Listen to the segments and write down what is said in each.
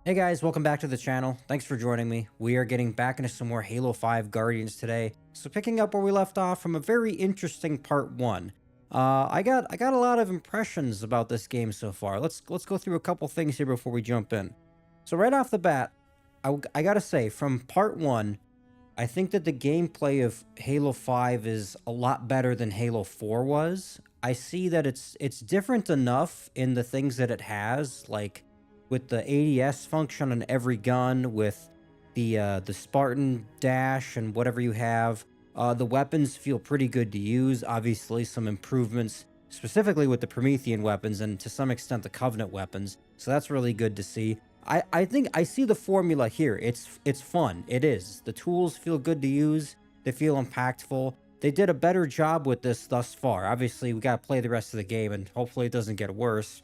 Hey guys, welcome back to the channel. Thanks for joining me. We are getting back into some more Halo 5 Guardians today. So picking up where we left off from a very interesting part 1. I got a lot of impressions about this game so far. Let's go through a couple things here before we jump in. So right off the bat, I gotta say, from part 1, I think that the gameplay of Halo 5 is a lot better than Halo 4 was. I see that it's different enough in the things that it has, like with the ADS function on every gun, with the Spartan dash and whatever you have. The weapons feel pretty good to use. Obviously, some improvements specifically with the Promethean weapons and to some extent the Covenant weapons. So that's really good to see. I think I see the formula here. It's fun. It is. The tools feel good to use. They feel impactful. They did a better job with this thus far. Obviously, we got to play the rest of the game, and hopefully it doesn't get worse.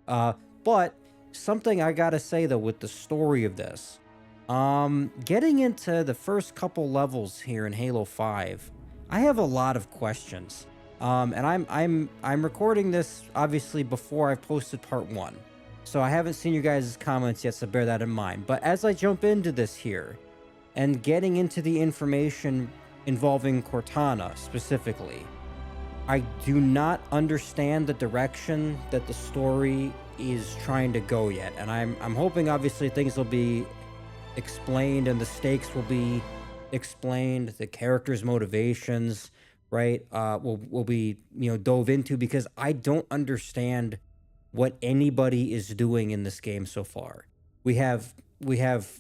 But something I gotta say though, with the story of this, getting into the first couple levels here in Halo 5, I have a lot of questions. And I'm recording this obviously before I've posted part 1. So I haven't seen you guys' comments yet, so bear that in mind. But as I jump into this here and getting into the information involving Cortana specifically, I do not understand the direction that the story is trying to go yet, and I'm hoping obviously things will be explained and the stakes will be explained, the characters' motivations, right? Will be, dove into, because I don't understand what anybody is doing in this game so far. We have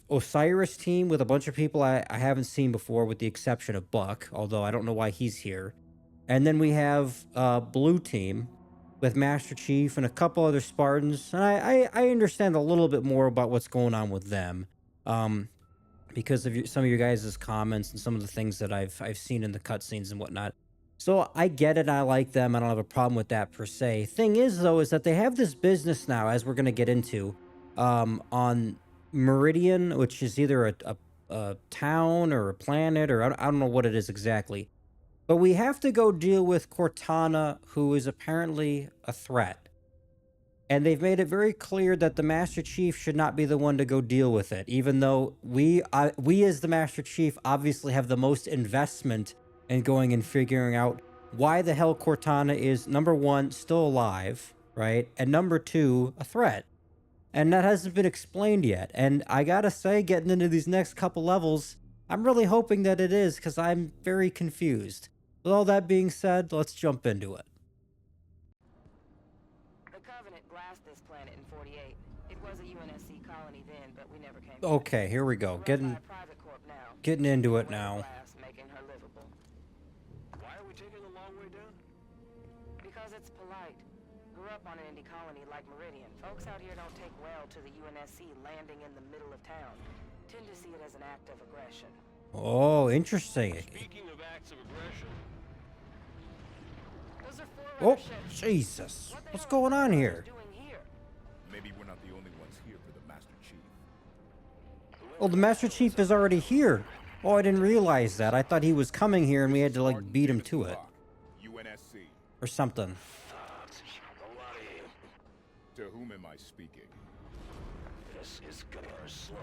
Osiris team with a bunch of people I haven't seen before, with the exception of Buck, although I don't know why he's here. And then we have Blue team with Master Chief and a couple other Spartans. And I understand a little bit more about what's going on with them, because of some of your guys' comments and some of the things that I've seen in the cutscenes and whatnot. So I get it. I like them. I don't have a problem with that per se. Thing is, though, is that they have this business now, as we're going to get into, on Meridian, which is either a town or a planet, or I don't know what it is exactly. But we have to go deal with Cortana, who is apparently a threat. And they've made it very clear that the Master Chief should not be the one to go deal with it, even though we as the Master Chief obviously have the most investment in going and figuring out why the hell Cortana is, number one, still alive, right? And number two, a threat. And that hasn't been explained yet. And I gotta say, getting into these next couple levels, I'm really hoping that it is, because I'm very confused. With all that being said, let's jump into it. The Covenant glassed this planet in 48. It was a UNSC colony then, but we never came back. Okay, here we go. Getting into it now. Making her livable. Why are we taking the long way down? Because it's polite. Grew up on an indie colony like Meridian. Folks out here don't take well to the UNSC landing in the middle of town. Tend to see it as an act of aggression. Oh, interesting. Speaking of acts of aggression, Those are Oh, forerunner ships. Jesus. What the What's hell going on are here? doing here? maybe we're not the only ones here for the Master Chief. Oh, the Master Chief is already here. Oh, I didn't realize that. I thought he was coming here and we had to, like, beat him to it. UNSC. Or something. To whom am I speaking? This is Governor Sloan,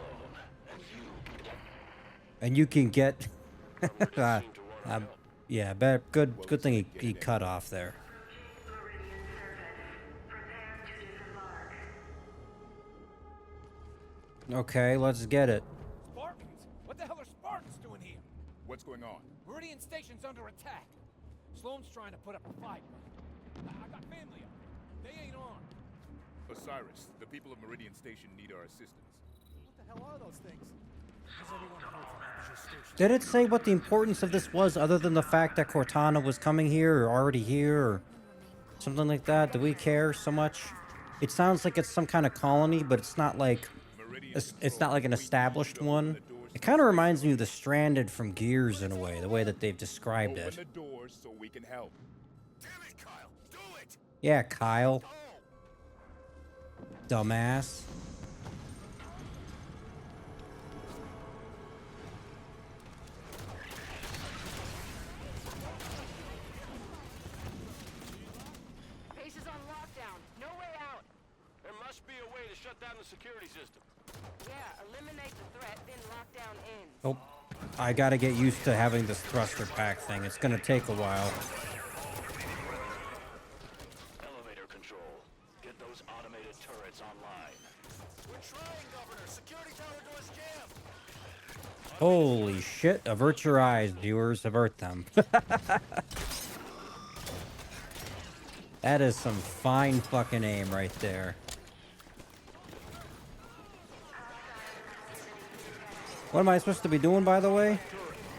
And you can get... yeah, good thing he cut off there. Okay, let's get it. Spartans? What the hell are Spartans doing here? What's going on? Meridian Station's under attack. Sloan's trying to put up a fight. I got family up there. They ain't armed. Osiris, the people of Meridian Station need our assistance. What the hell are those things? Has everyone heard from Meridian Station? Did it say what the importance of this was, other than the fact that Cortana was coming here or already here or something like that? Do we care so much? It sounds like it's some kind of colony, but it's not like an established one. It kind of reminds me of the Stranded from Gears in a way, the way that they've described it. Open the doors so we can help. Damn it, Kyle! Do it! Yeah, Kyle. Dumbass. Base is on lockdown. No way out. There must be a way to shut down the security system. Yeah, eliminate the threat, then lock down ends. Oh, I gotta get used to having this thruster pack thing. It's gonna take a while. Elevator control. Get those automated turrets online. We're trying, Governor. Security tower doors jammed. Holy shit. Avert your eyes, viewers. Avert them. That is some fine fucking aim right there. What am I supposed to be doing, by the way?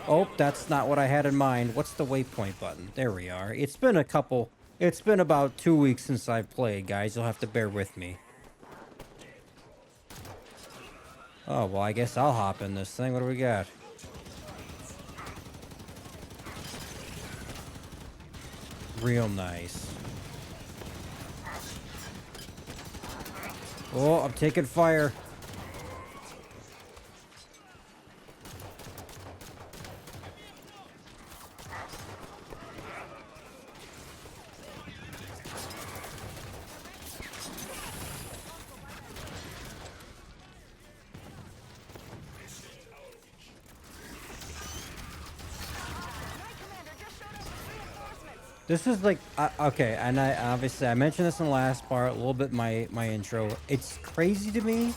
Oh, that's not what I had in mind. What's the waypoint button? There we are. It's been about 2 weeks since I've played, guys. You'll have to bear with me. Oh, well, I guess I'll hop in this thing. What do we got? Real nice. Oh, I'm taking fire. This is like, okay, and I obviously I mentioned this in the last part, a little bit my intro. It's crazy to me,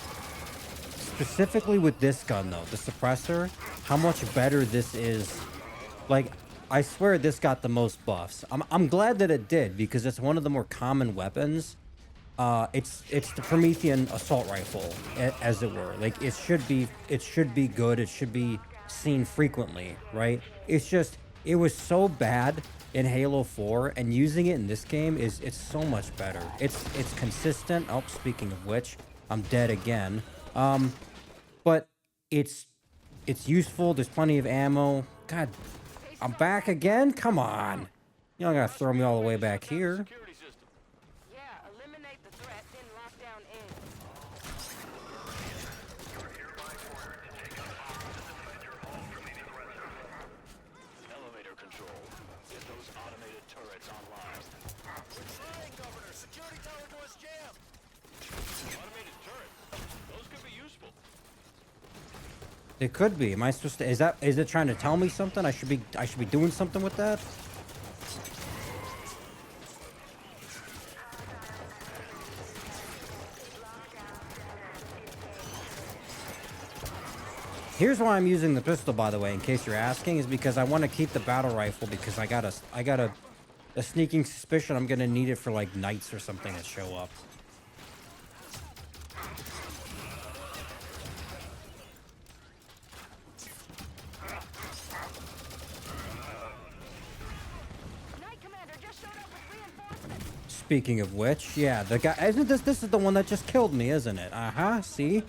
specifically with this gun though, the suppressor, how much better this is. Like, I swear this got the most buffs. I'm glad that it did, because it's one of the more common weapons. It's the Promethean assault rifle, as it were. Like, it should be good. It should be seen frequently, right? It's just, it was so bad in Halo 4, and using it in this game it's so much better. It's consistent. Oh, speaking of which, I'm dead again. But it's useful. There's plenty of ammo. God, I'm back again? Come on. You don't gotta throw me all the way back here. Security system. Yeah, eliminate the threat, then lock down ends. Elevator control. Get those automated turrets online. We're trying, Governor. Security tower doors jammed. Automated turrets. Those could be useful. It could be. Am I supposed to? Is it trying to tell me something? I should be doing something with that. Here's why I'm using the pistol, by the way, in case you're asking, is because I want to keep the battle rifle, because I got a sneaking suspicion I'm gonna need it for like knights or something that show up. Knight Commander just showed up with reinforcements. Speaking of which, yeah, the guy, isn't this is the one that just killed me, isn't it? See?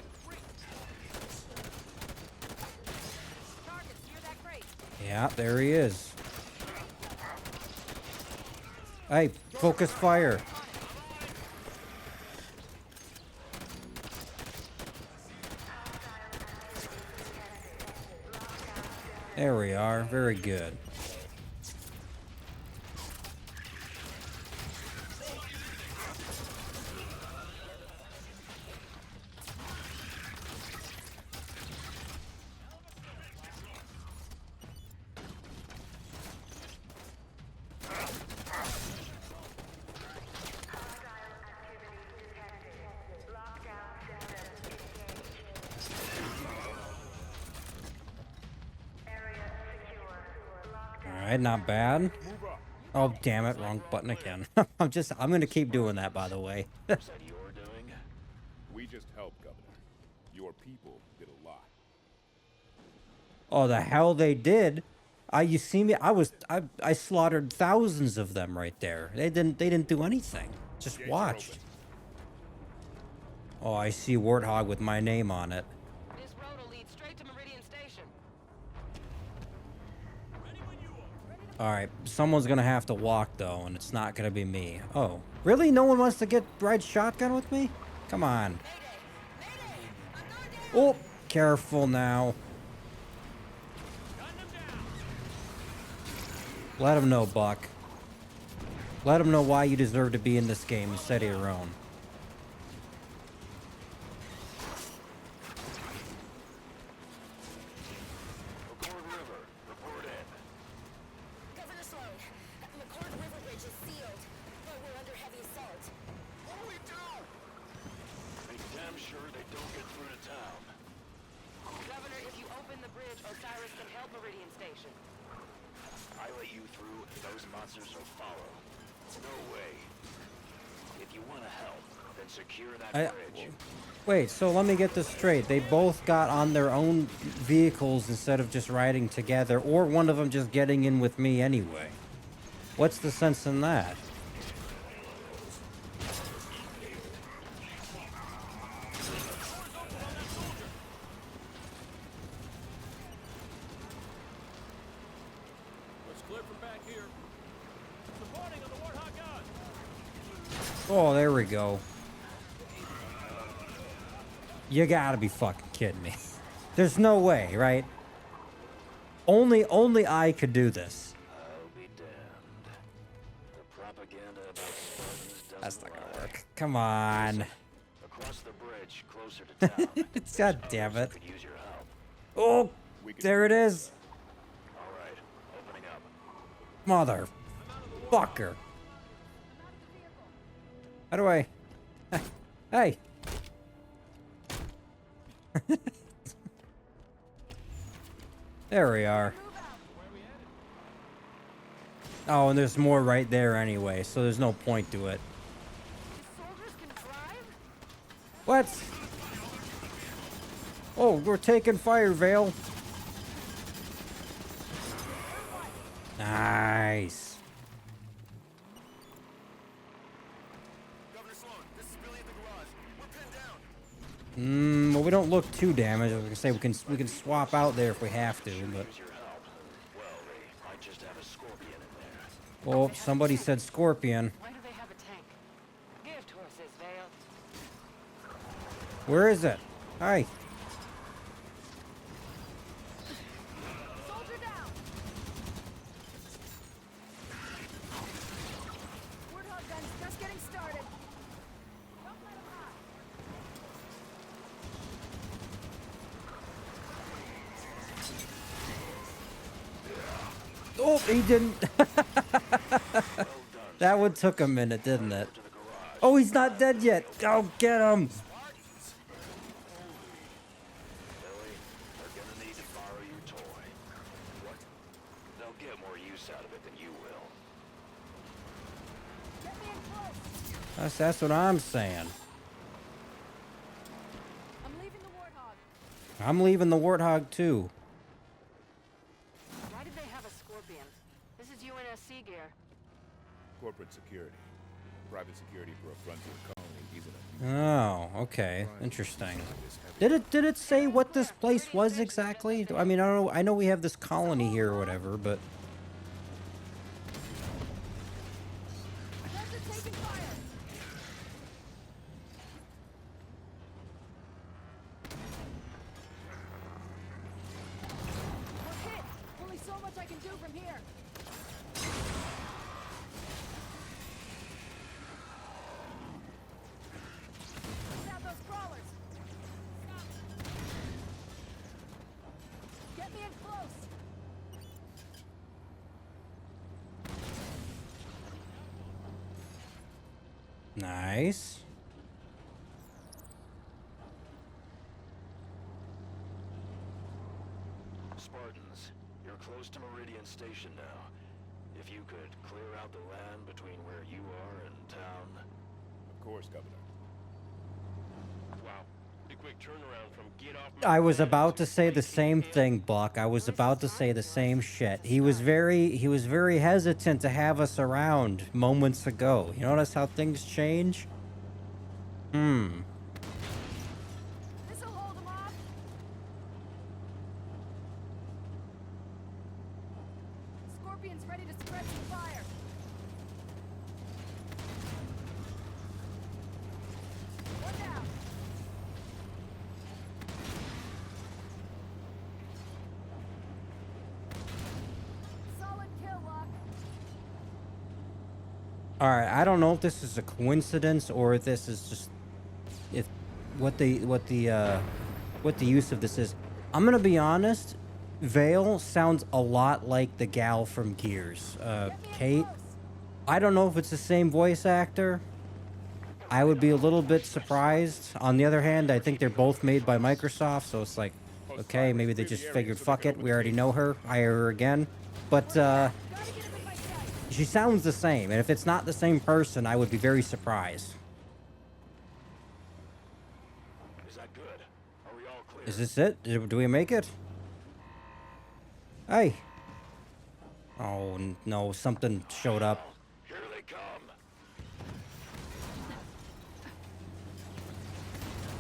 Targets near that crate. Yeah, there he is. Hey, focus fire. There we are. Very good. Alright, not bad. Oh, damn it, wrong button again. I'm gonna keep doing that, by the way. Is that you're doing? We just helped, Governor. Your people did a lot. Oh, the hell they did. You see me? I slaughtered thousands of them right there. They didn't do anything. Just watched. Oh, I see Warthog with my name on it. This road will lead straight to Meridian Station. All right, someone's gonna have to walk though, and it's not gonna be me. Oh, really? No one wants to ride shotgun with me? Come on. Oh, careful now. Let him know, Buck. Let him know why you deserve to be in this game instead of your own. Meridian Station. I let you through, those monsters will follow. No way. If you want to help, then secure that bridge. Wait, so let me get this straight. They both got on their own vehicles instead of just riding together, or one of them just getting in with me anyway. What's the sense in that? Looks clear from back here. Reporting on the Warthog gun. Oh, there we go. You gotta be fucking kidding me. There's no way, right? Only I could do this. I'll be damned. The propaganda about Spartans doesn't That's not gonna lie. work. Come on. Across the bridge, closer to town. God damn it. Could use your help. Oh, there it is. All right, opening up. Motherfucker. How do I... Hey. There we are. Oh, and there's more right there anyway, so there's no point to it. Soldiers can drive? What? Oh, we're taking fire, Vale. Nice. Governor Sloan, this is Billy at the garage. We're pinned down. Well, we don't look too damaged. I was gonna say we can swap out there if we have to, but Use your help. Well, they might just have a scorpion in there. well, somebody said scorpion. Why do they have a tank? Gift horses, Vale. Where is it? Hi. Soldier down! Warthog gun's just getting started. Don't let him hide. Oh, he didn't. That one took a minute, didn't it? Oh, he's not dead yet. Oh, get him. Billy, they're gonna need to borrow your toy. What? They'll get more use out of it than you will. Get me in close. That's what I'm saying. I'm leaving the Warthog. I'm leaving the Warthog too. Why did they have a Scorpion? This is UNSC gear. Corporate security. Private security for a frontier colony isn't a Oh, okay. Interesting. Did it say what this place was exactly? I mean, I know we have this colony here or whatever, but Guns are taking fire. We're hit. Only so much I can do from here. Take out those crawlers. Get me in close. nice. Spartans, you're close to Meridian Station now. If you could clear out the land between where you are and town. Of course, Governor. Wow. Pretty quick turnaround from get off my I was planet about to to say the same thing, Buck. I was about to say the same shit. He was very hesitant to have us around moments ago. You notice how things change? This'll hold them off. Scorpion's ready to spread some fire. One down. Solid kill, Locke. All right, I don't know if this is a coincidence or if this is just what the use of this is. I'm gonna be honest. Vale sounds a lot like the gal from Gears, Kate. I don't know if it's the same voice actor. I would be a little bit surprised. On the other hand, I think they're both made by Microsoft, so it's like Okay, maybe they just figured, fuck it, we already know her, hire her again. But, she sounds the same, and if it's not the same person, I would be very surprised. Is that good? Are we all clear? Is this it? Do we make it? Hey. Oh, no, something showed up. Here they come.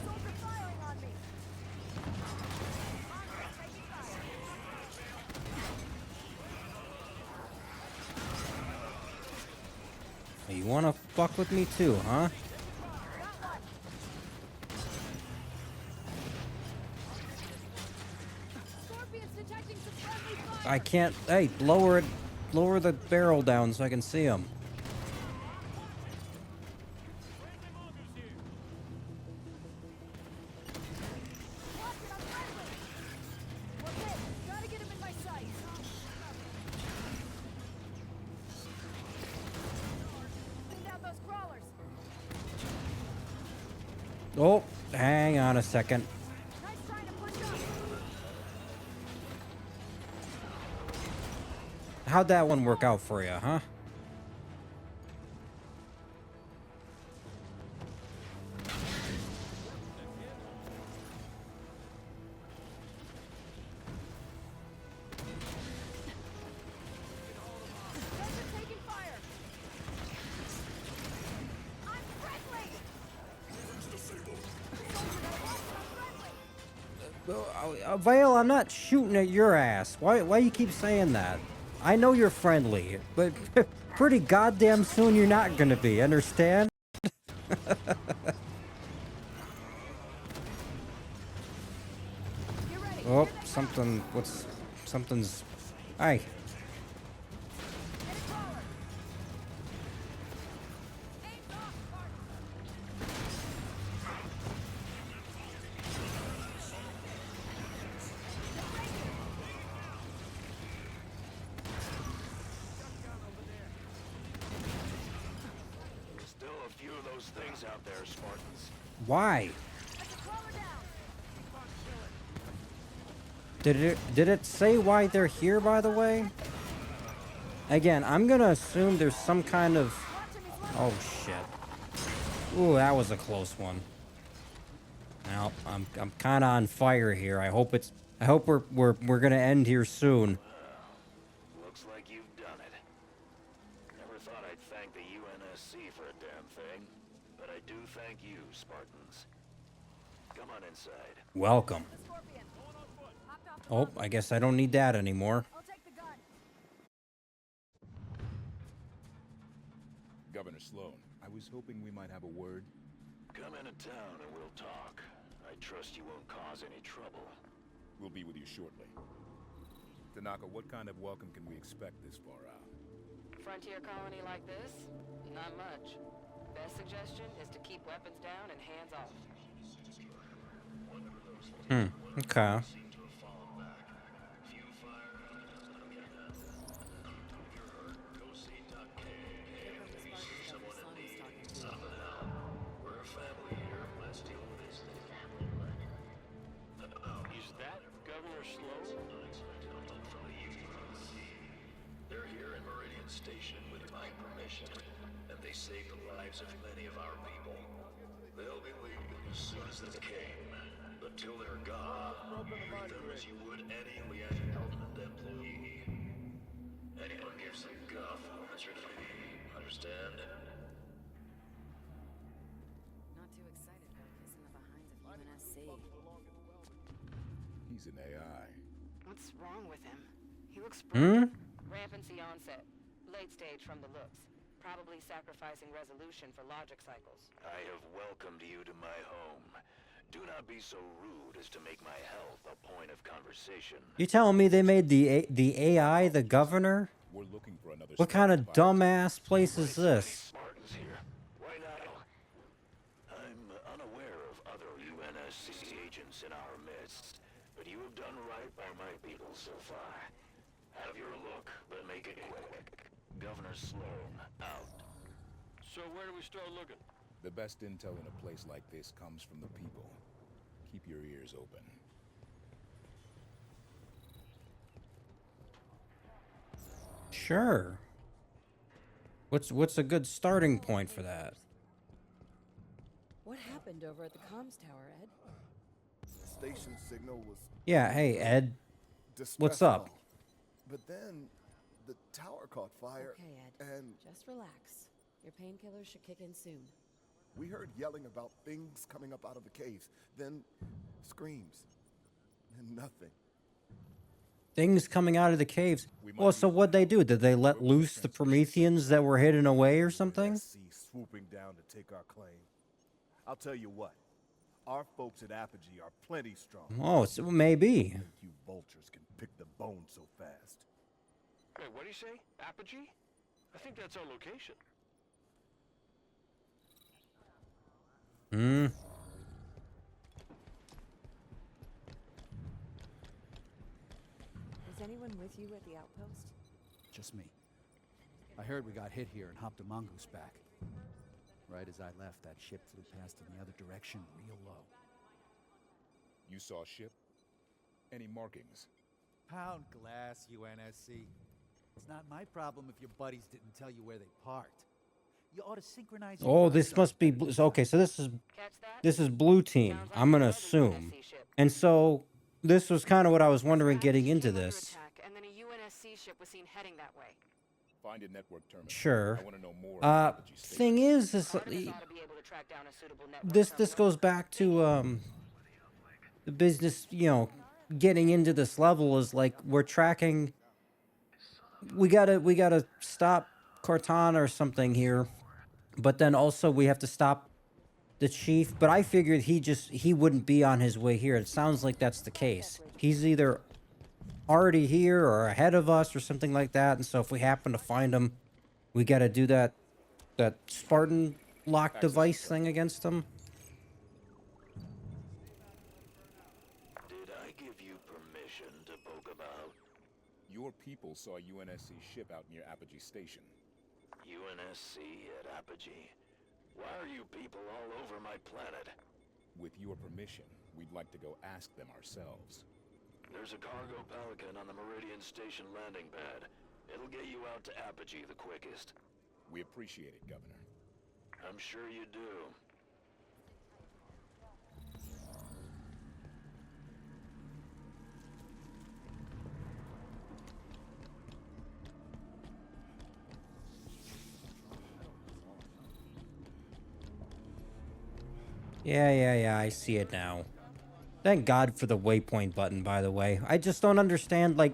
Soldier firing on me. Taking fire. You wanna fuck with me too, huh? Scorpion's detecting some friendly fire. I can't. Hey, lower it. Lower the barrel down so I can see him. Watch it, I'm friendly. Okay, gotta get him in my sights. Cleaned out those crawlers. Oh, hang on a second. Nice trying to push up. How'd that one work out for you, huh? Soldier taking fire. I'm friendly. Soldier, gotta watch it, I'm friendly. Vale, I'm not shooting at your ass. Why you keep saying that? I know you're friendly, but pretty goddamn soon you're not gonna be, understand? Get ready. Oh, Here they something's... Hey, come. Hit a crawler. Aims off, Spartan. Still a few of those things out there, Spartans. why? That's a crawler down. Did it say why they're here, by the way? Again, I'm gonna assume there's some kind of... Watch him, he's Oh, shit. Ooh, that was a close one. Well, I'm kind of on fire here. I hope we're gonna end here soon. Looks like you've done it. Never thought I'd thank the UNSC for a damn thing, but I do thank you, Spartans. Come on inside. Welcome. Scorpion. Hopped off the Oh, bottom. I guess I don't need that anymore. I'll take the gun. Governor Sloan, I was hoping we might have a word. Come into town and we'll talk. I trust you won't cause any trouble. We'll be with you shortly. Tanaka, what kind of welcome can we expect this far out? Frontier colony like this? Not much. Best suggestion is to keep weapons down and hands off. Okay. Is that Governor Sloan? They're here in Meridian Station with my permission, and they saved the lives of many of our people. They'll be leaving as soon as they came. But till they're gone, treat them as you would any Lieutenant employee. Anyone gives them guff will answer to me. Understand? Not too excited about kissing the behinds of UNSC. He's an AI. What's wrong with him? He looks Hmm? Rampancy onset. Late stage from the looks. Probably sacrificing resolution for logic cycles. I have welcomed you to my home. Do not be so rude as to make my health a point of conversation. You telling me they made the AI the governor? We're looking for another... What kind of dumbass place is this? Spartans here. Why not? I'm unaware of other UNSC agents in our midst, but you have done right by my people so far. Have your look, but make it quick. Governor Sloan, out. So where do we start looking? The best intel in a place like this comes from the people. Keep your ears open. Sure. What's a good starting point for that? What happened over at the comms tower, Ed? Station signal was Yeah, hey Ed. distress What's up? call. But then the tower caught fire Okay, Ed. and Just relax. Your painkillers should kick in soon. we heard yelling about things coming up out of the caves. Then screams. And nothing. Things coming out of the caves. We might Well, so use what'd they do? Did they let loose the Prometheans that were hidden away or something? Sea swooping down to take our claim. I'll tell you what, our folks at Apogee are plenty strong. Oh, so maybe. Think you vultures can pick the bone so fast. Wait, what do you say? Apogee? I think that's our location. Hmm. Is anyone with you at the outpost? Just me. I heard we got hit here and hopped a mongoose back. Right as I left, that ship flew past in the other direction, real low. You saw a ship? Any markings? Pound glass, UNSC. It's not my problem if your buddies didn't tell you where they parked. You ought to synchronize. Oh, this must be okay. So this is Catch that? blue team. Sounds like I'm gonna another assume. UNSC ship. And so this was kind of what I was wondering getting Came into under this. attack, and then a UNSC ship was seen heading that way. Find a network terminal. Sure. I want to know more about Apogee Station. Thing is, Artemis ought to be able to track down a suitable network this terminal. goes back to the business, getting into this level is like we're tracking. We gotta stop Cortana or something here, but then also we have to stop the chief. But I figured he wouldn't be on his way here. It sounds like that's the case. He's either already here or ahead of us or something like that. And so if we happen to find him, we gotta do that Spartan lock device thing against him. Did I give you permission to poke about? Your people saw a UNSC ship out near Apogee Station. UNSC at Apogee? Why are you people all over my planet? With your permission, we'd like to go ask them ourselves. There's a cargo Pelican on the Meridian Station landing pad. It'll get you out to Apogee the quickest. We appreciate it, Governor. I'm sure you do. Yeah, I see it now. Thank God for the waypoint button, by the way. I just don't understand, like...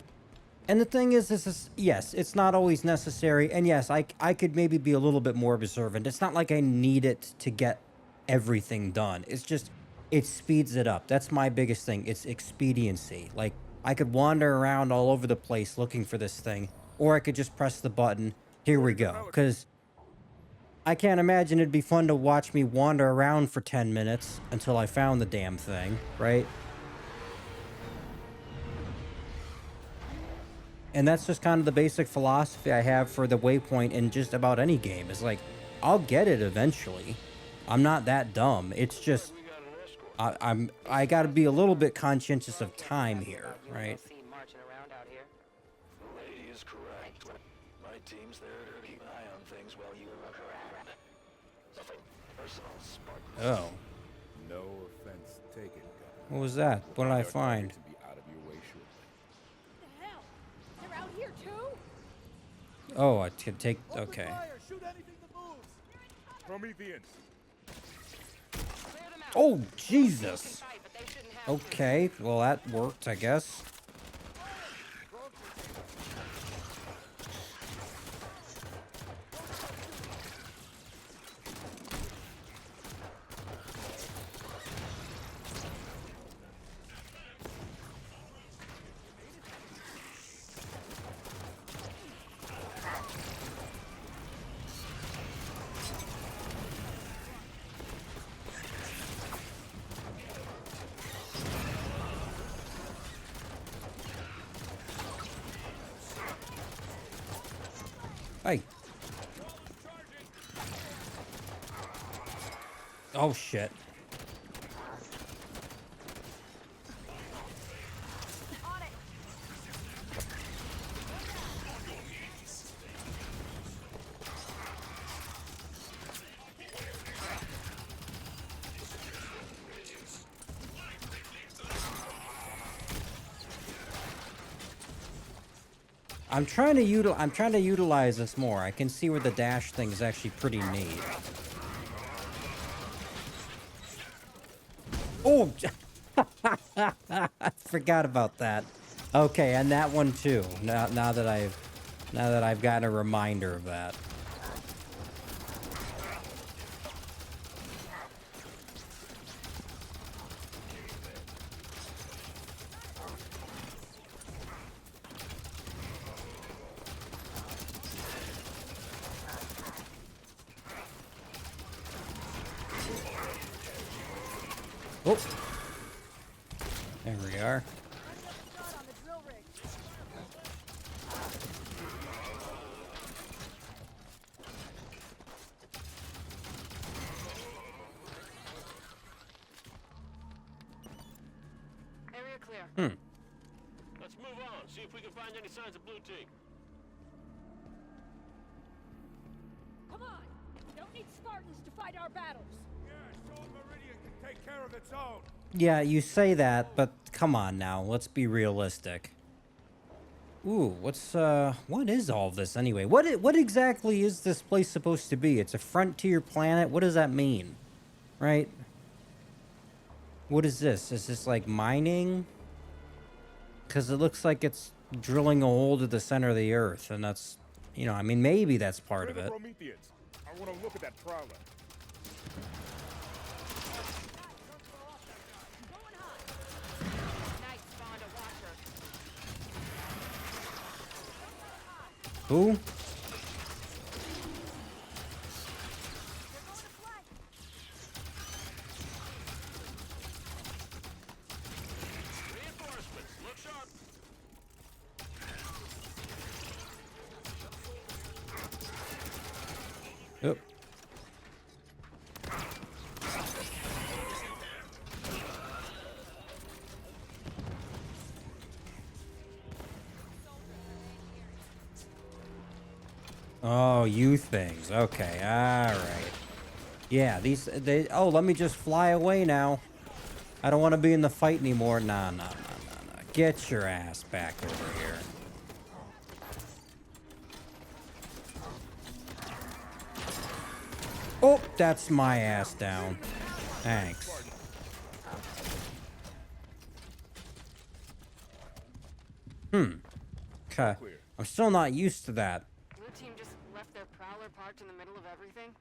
And the thing is, yes, it's not always necessary. And yes, I could maybe be a little bit more observant. It's not like I need it to get everything done. It's just, it speeds it up. That's my biggest thing. It's expediency. Like, I could wander around all over the place looking for this thing. Or I could just press the button. Here we go. Because I can't imagine it'd be fun to watch me wander around for 10 minutes until I found the damn thing, right? And that's just kind of the basic philosophy I have for the waypoint in just about any game. Is like, I'll get it eventually. I'm not that dumb. It's just, I got to be a little bit conscientious of time here, right? UNSC marching around out here. The lady is correct. My team's there to keep an eye on things while you look around. Nothing personal, Spartan. Oh, No offense taken, Governor. what was that? What did I Our find? target to be out of your way shortly. What the hell? They're out here too? Oh, I could take, okay. Shoot anything that moves. Prometheans! Clear them out. Oh, Can Jesus. fight, but they shouldn't have to. Okay, well that worked, I guess. Hey. Oh, shit. On it. I'm trying to utilize this more. I can see where the dash thing is actually pretty neat. Oh, I forgot about that. Okay, and that one too. Now that I've gotten a reminder of that. Oh, there we are. Area clear. Let's move on, see if we can find any signs of blue team. Come on! Don't need Spartans to fight our battles. Meridian can take care of its own. Yeah, you say that, but come on now. Let's be realistic. Ooh, what is all this anyway? What exactly is this place supposed to be? It's a frontier planet. What does that mean? Right? What is this? Is this like mining? Because it looks like it's drilling a hole to the center of the earth, and that's, you know, I mean, maybe that's part of it. Prometheans. I want to look at that prowler. Knight spawned a watcher. Who? Reinforcements, look sharp. Yep. Oh, you things. Okay, all right. Yeah, oh, let me just fly away now. I don't want to be in the fight anymore. Nah. Get your ass back over here. Oh, that's my ass down. Thanks. Okay. I'm still not used to that. Blue team just left their prowler parked in the middle of everything.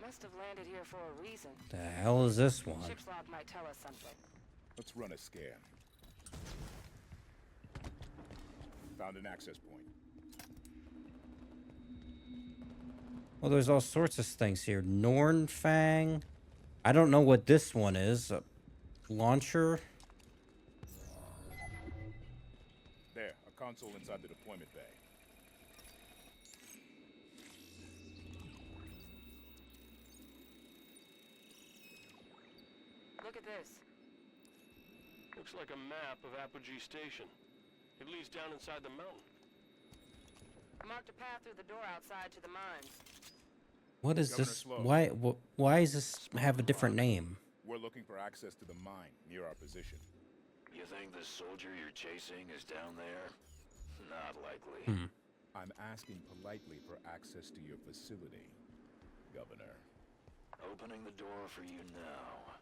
Must have landed here for a reason. The hell is this one? Ship's log might tell us something. Let's run a scan. Found an access point. Well, there's all sorts of things here. Nornfang. I don't know what this one is. A launcher. There, a console inside the deployment bay. Look at this. Looks like a map of Apogee Station. It leads down inside the mountain. I marked a path through the door outside to the mines. What is Governor this? Sloan. Why does this have a different name? We're looking for access to the mine near our position. You think the soldier you're chasing is down there? Not likely. I'm asking politely for access to your facility, Governor. Opening the door for you now.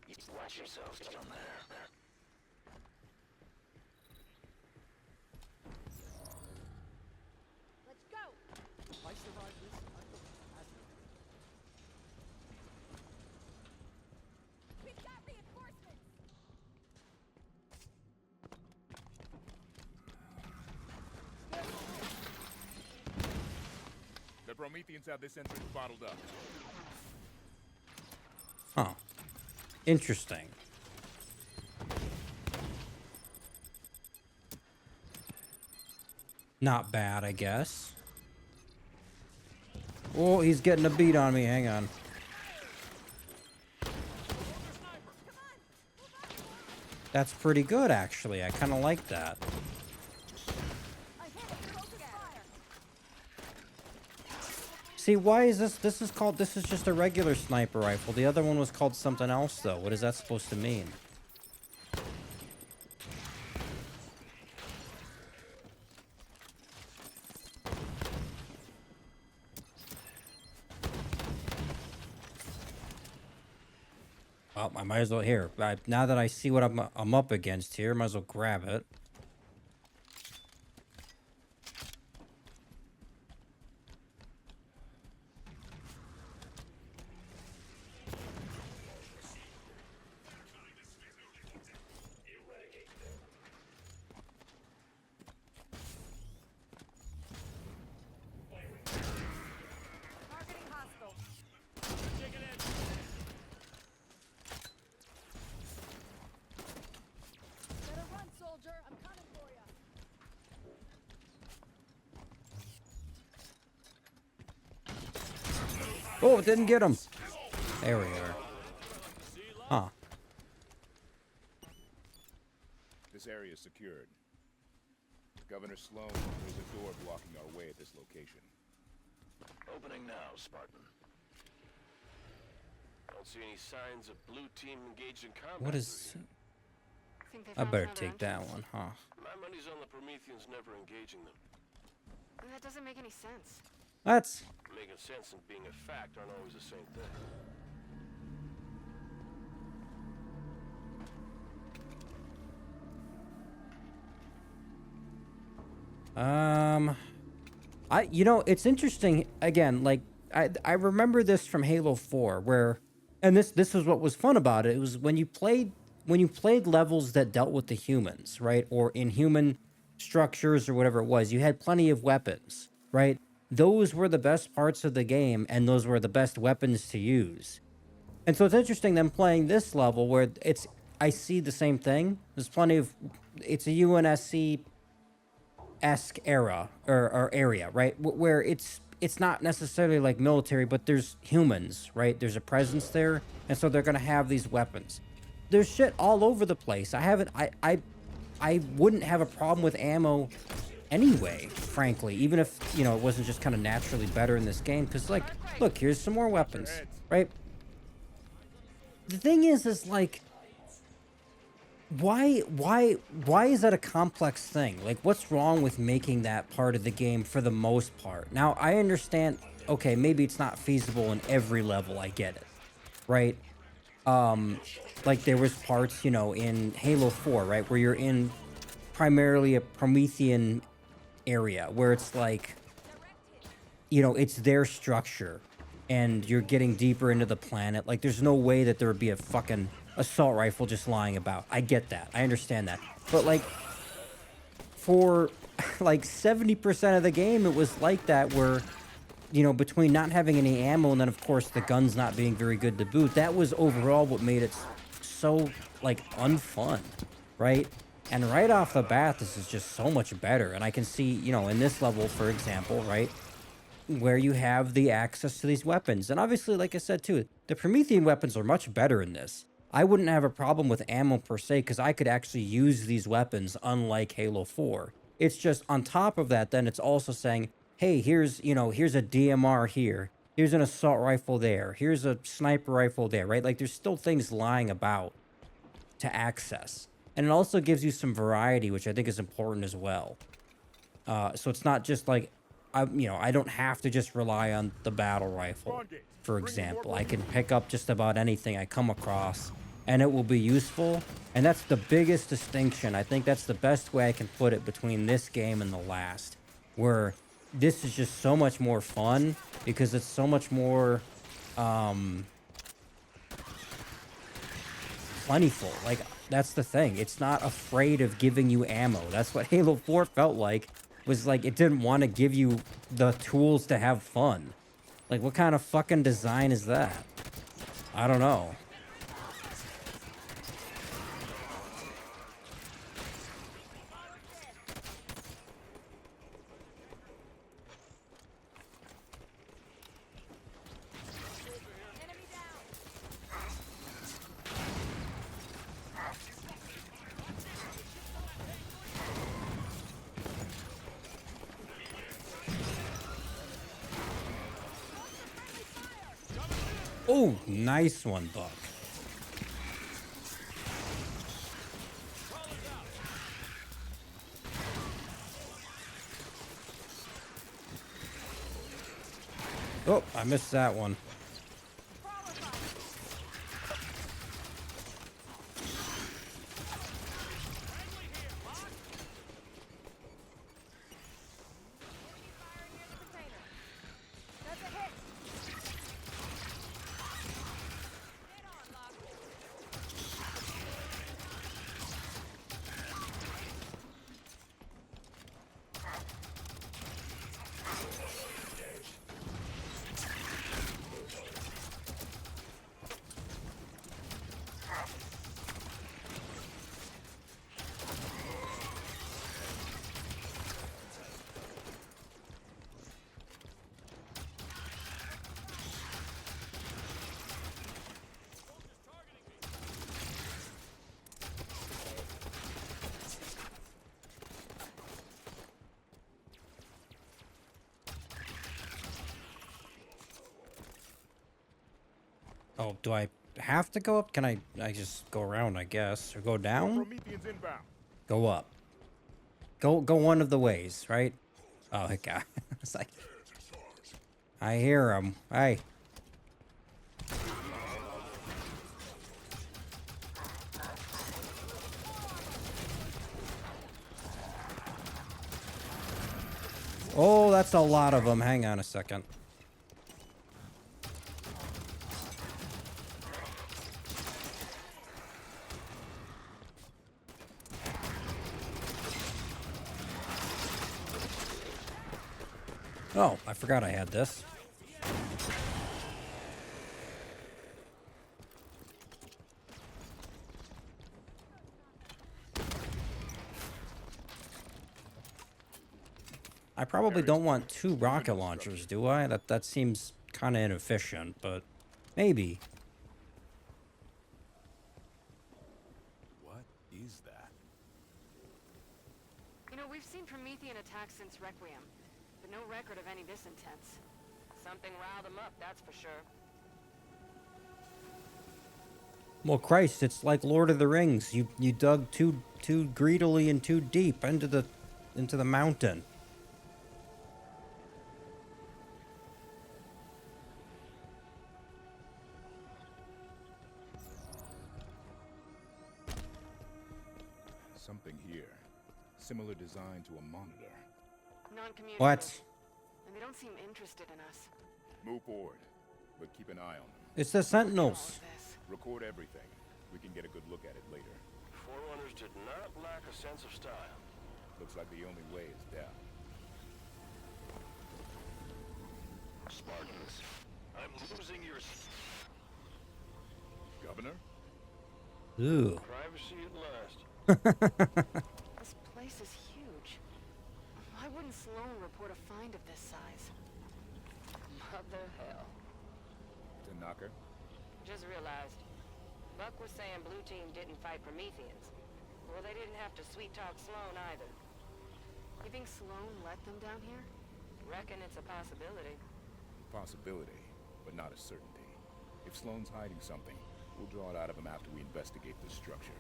You watch yourself down there. Let's go! If I survive this, I will hazard. We've got reinforcements! The Prometheans have this entrance bottled up. Huh. Interesting. Not bad, I guess. Oh, he's getting a beat on me. Hang on. That's pretty good, actually. I kind of like that. See, why is this? This is just a regular sniper rifle. The other one was called something else, though. What is that supposed to mean? Oh, I might as well here. Now that I see what I'm up against here, might as well grab it. Targeting hostile. Better run, soldier. I'm coming for ya. Oh, it didn't get him. There we are. Huh. This area is secured. Governor Sloan, there's a door blocking our way at this location. Opening now, Spartan. Don't see any signs of blue team engaged in combat. What is... Think they I found better another take that entrance? one, huh? My money's on the Prometheans never engaging them. That doesn't make any sense. That's... Making sense and being a fact aren't always the same thing. You know, it's interesting, again, like, I remember this from Halo 4, where, and this was what was fun about it, it was when you played levels that dealt with the humans, right, or inhuman structures or whatever it was, you had plenty of weapons, right? Those were the best parts of the game, and those were the best weapons to use. And so it's interesting them playing this level where I see the same thing. There's plenty of, it's a UNSC-esque era or area, right? Where it's not necessarily like military, but there's humans, right? There's a presence there, and so they're gonna have these weapons. There's shit all over the place. I wouldn't have a problem with ammo anyway, frankly, even if, you know, it wasn't just kind of naturally better in this game, because, like, look, here's some more weapons, right? The thing is like, why is that a complex thing? Like, what's wrong with making that part of the game for the most part? Now, I understand, okay, maybe it's not feasible in every level, I get it, right? Like, there was parts, you know, in Halo 4, right, where you're in primarily a Promethean area, where it's like, you know, it's their structure, and you're getting deeper into the planet. Like, there's no way that there would be a fucking assault rifle just lying about. I get that. I understand that. But, like, for, like, 70% of the game, it was like that, where, you know, between not having any ammo and then, of course, the guns not being very good to boot, that was overall what made it so, like, unfun, right? And right off the bat, this is just so much better. And I can see, you know, in this level, for example, right, where you have the access to these weapons. And obviously, like I said, too, the Promethean weapons are much better in this. I wouldn't have a problem with ammo per se, because I could actually use these weapons, unlike Halo 4. It's just on top of that, then it's also saying, hey, here's, you know, here's a DMR here. Here's an assault rifle there. Here's a sniper rifle there, right? Like, there's still things lying about to access. And it also gives you some variety, which I think is important as well. So it's not just like, you know, I don't have to just rely on the battle rifle, for example. I can pick up just about anything I come across, and it will be useful. And that's the biggest distinction. I think that's the best way I can put it between this game and the last, where this is just so much more fun because it's so much more plentiful. Like, that's the thing. It's not afraid of giving you ammo. That's what Halo 4 felt like. Was like, it didn't want to give you the tools to have fun. Like, what kind of fucking design is that? I don't know. Oh, nice one, Buck. Oh, I missed that one. Oh, do I have to go up? Can I just go around, I guess, or go down? Prometheans inbound. Go up. Go one of the ways, right? Oh, heck, God. It's like, I hear him. Hey. Oh, that's a lot of them. Hang on a second. Oh, I forgot I had this. I probably don't want 2 rocket launchers, do I? That seems kind of inefficient, but maybe. What is that? You know, we've seen Promethean attacks since Requiem, but no record of any this intense. Something riled them up, that's for sure. Well, Christ, it's like Lord of the Rings. You dug too greedily and too deep into the mountain. Something here. Similar design to a monitor. Non-communicative. What? And they don't seem interested in us. Move forward, but keep an eye on them. It's the Sentinels. Record everything. We can get a good look at it later. Forerunners did not lack a sense of style. Looks like the only way is down. Spartans, I'm losing your... Governor? Ooh. Privacy at last. This place is huge. Why wouldn't Sloan report a find of this size? Mother hell. Tanaka? Just realized. Buck was saying Blue Team didn't fight Prometheans. Well, they didn't have to sweet-talk Sloan either. You think Sloan let them down here? Reckon it's a possibility. Possibility, but not a certainty. If Sloan's hiding something, we'll draw it out of him after we investigate the structure.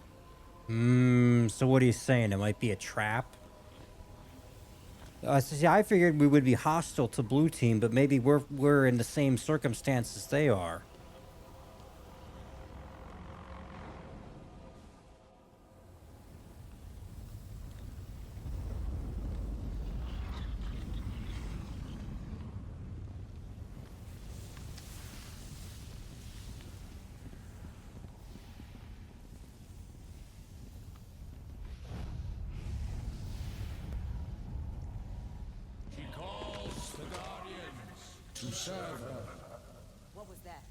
So what are you saying? It might be a trap? See, I figured we would be hostile to Blue Team, but maybe we're in the same circumstances they are. What was that?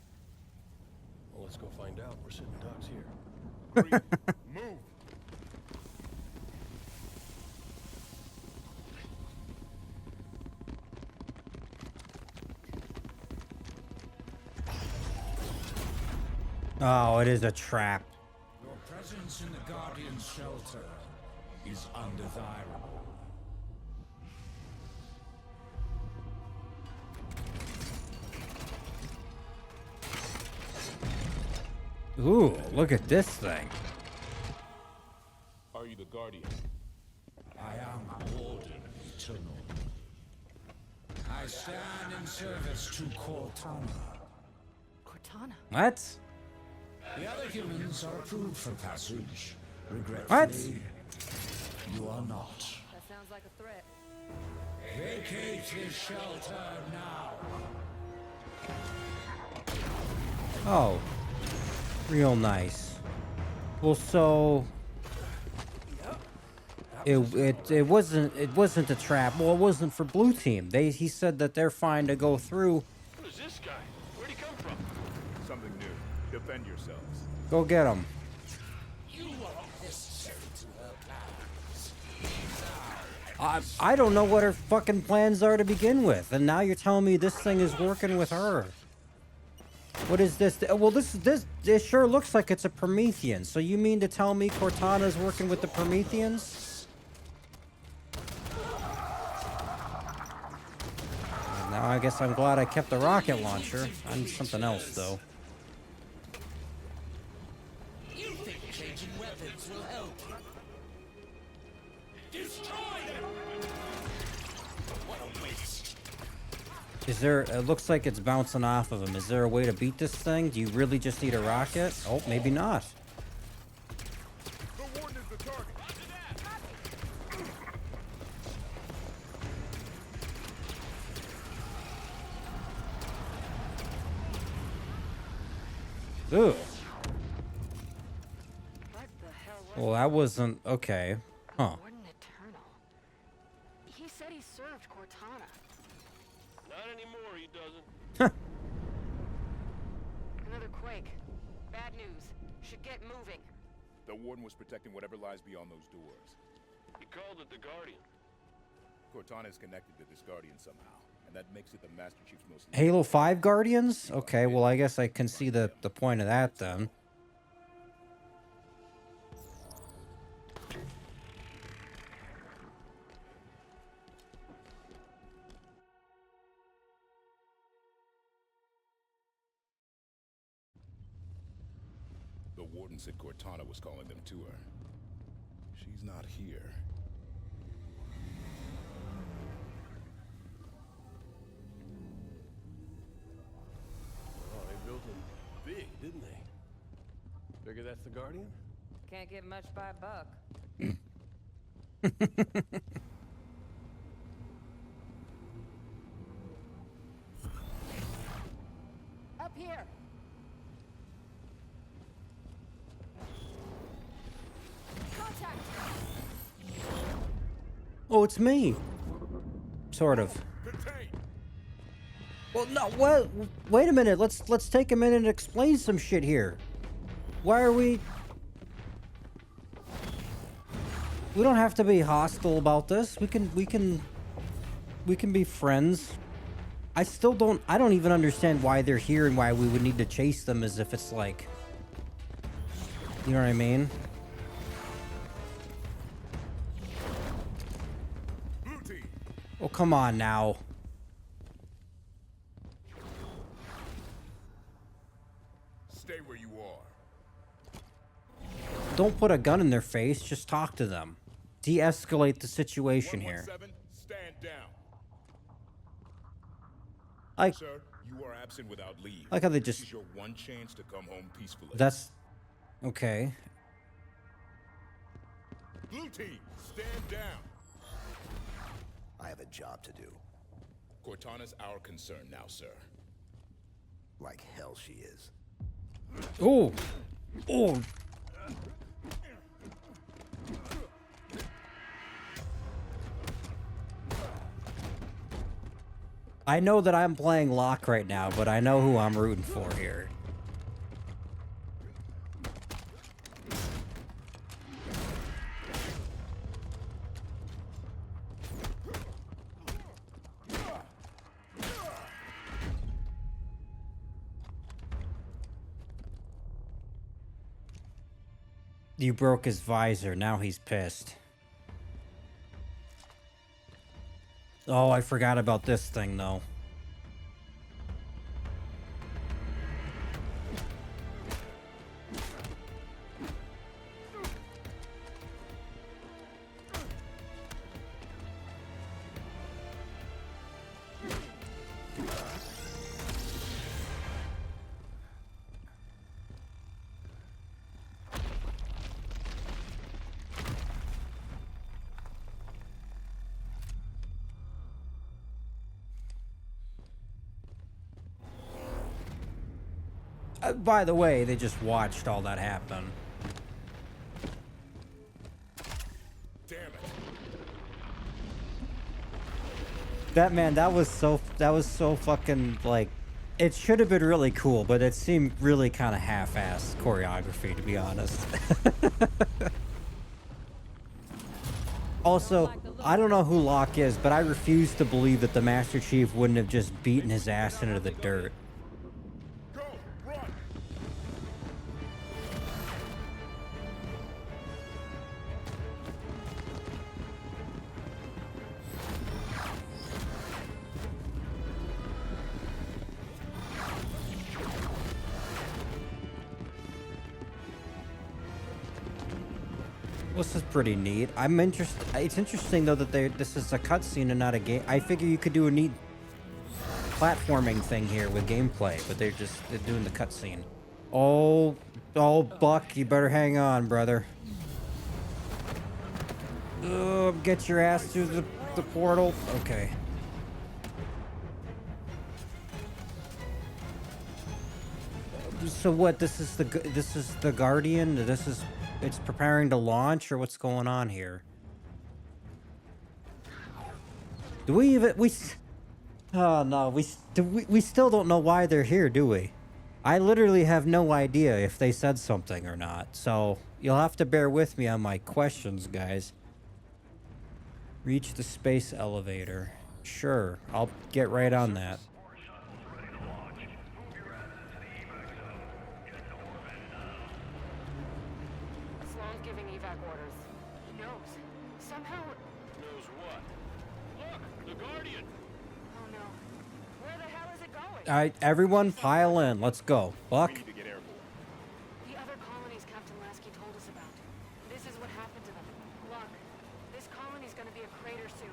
Well, let's go find out. We're sitting ducks here. Move! Oh, it is a trap. Your presence in the Guardian's shelter is undesirable. Ooh, look at this thing. Are you the Guardian? I am Warden Eternal. I stand in service to Cortana. Cortana? What? The other humans are approved for passage. Regretfully, What? you are not. That sounds like a threat. Vacate his shelter now. Oh. Real nice. Well, so it wasn't a trap. Well, it wasn't for Blue Team. He said that they're fine to go through. Who is this guy? Where'd he come from? Something new. Defend yourselves. Go get him. You are necessary to her plans. I don't know what her fucking plans are to begin with, and now you're telling me this thing is working with her. What is this? Well, this sure looks like it's a Promethean. So you mean to tell me Cortana's working with the Prometheans? Now I guess I'm glad I kept the rocket launcher. I need something else though. Is there... It looks like it's bouncing off of him. Is there a way to beat this thing? Do you really just need a rocket? Oh, maybe not. The Warden is the target. Ooh. What the hell was Well, that wasn't... Okay. Huh. Warden Eternal? He said he served Cortana. Not anymore, he doesn't. Another quake. Bad news. Should get moving. The Warden was protecting whatever lies beyond those doors. He called it the Guardian. Cortana is connected to this Guardian somehow, and that makes it the Master Chief's most... Halo 5 Guardians? Okay, well, I guess I can see the point of that, then. The Warden said Cortana was calling them to her. She's not here. Oh, they built him big, didn't they? Figure that's the Guardian? Can't get much by a buck. Up here. Contact. Oh, it's me. Sort of. Well, no, what? Wait a minute. Let's take a minute and explain some shit here. Why are we... We don't have to be hostile about this. We can be friends. I don't even understand why they're here and why we would need to chase them as if it's like... You know what I mean? Oh, come on now. Stay where you are. Don't put a gun in their face. Just talk to them. De-escalate the situation here. 117, stand down. Like, Sir, you are absent without leave. like how they This just... is your one chance to come home peacefully. That's... Okay. Blue team, stand down. I have a job to do. Cortana's our concern now, sir. Like hell she is. Oh! Oh! I know that I'm playing Locke right now, but I know who I'm rooting for here. You broke his visor, now he's pissed. Oh, I forgot about this thing, though. By the way, they just watched all that happen. Damn it. That was so fucking, like, it should have been really cool, but it seemed really kind of half-assed choreography, to be honest. Also, I don't know who Locke is, but I refuse to believe that the Master Chief wouldn't have just beaten his ass into the dirt. Go, run. This is pretty neat. I'm interested. It's interesting though that this is a cutscene and not a game. I figure you could do a neat platforming thing here with gameplay, but they're doing the cutscene. Oh, Buck, you better hang on, brother. Get your ass through the portal. Okay. So what? This is the Guardian. It's preparing to launch, or what's going on here? Do we even Oh no, we still don't know why they're here, do we? I literally have no idea if they said something or not. So you'll have to bear with me on my questions, guys. Reach the space elevator. Sure, I'll get right on that. Sloan's giving evac orders. He knows. Somehow... Knows what? Look! The Guardian! Oh no. Where the hell is it going? Alright, everyone pile in. Let's go. Buck? The other colonies Captain Lasky told us about. This is what happened to them. Look, this colony's gonna be a crater soon.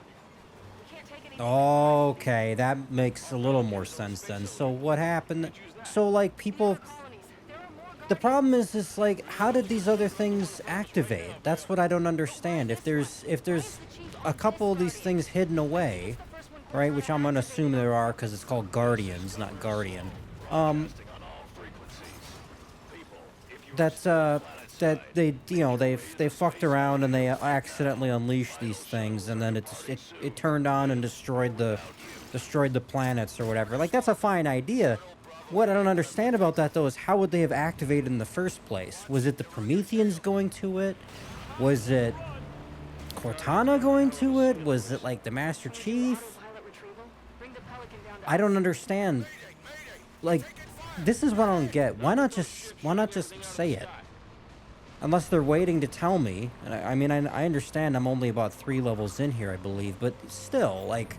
We can't take anything. Okay, that makes a little more sense then. So what happened? So like people... The problem is like, how did these other things activate? That's what I don't understand. If there's a couple of these things hidden away, right, which I'm gonna assume there are because it's called Guardians, not Guardian. That they, you know, they fucked around and they accidentally unleashed these things, and then it turned on and destroyed the planets or whatever. Like, that's a fine idea. What I don't understand about that, though, is how would they have activated in the first place? Was it the Prometheans going to it? Was it Cortana going to it? Was it, like, the Master Chief? I don't understand. Like, this is what I don't get. Why not just say it? Unless they're waiting to tell me. And I mean, I understand I'm only about 3 levels in here, I believe. But still, like...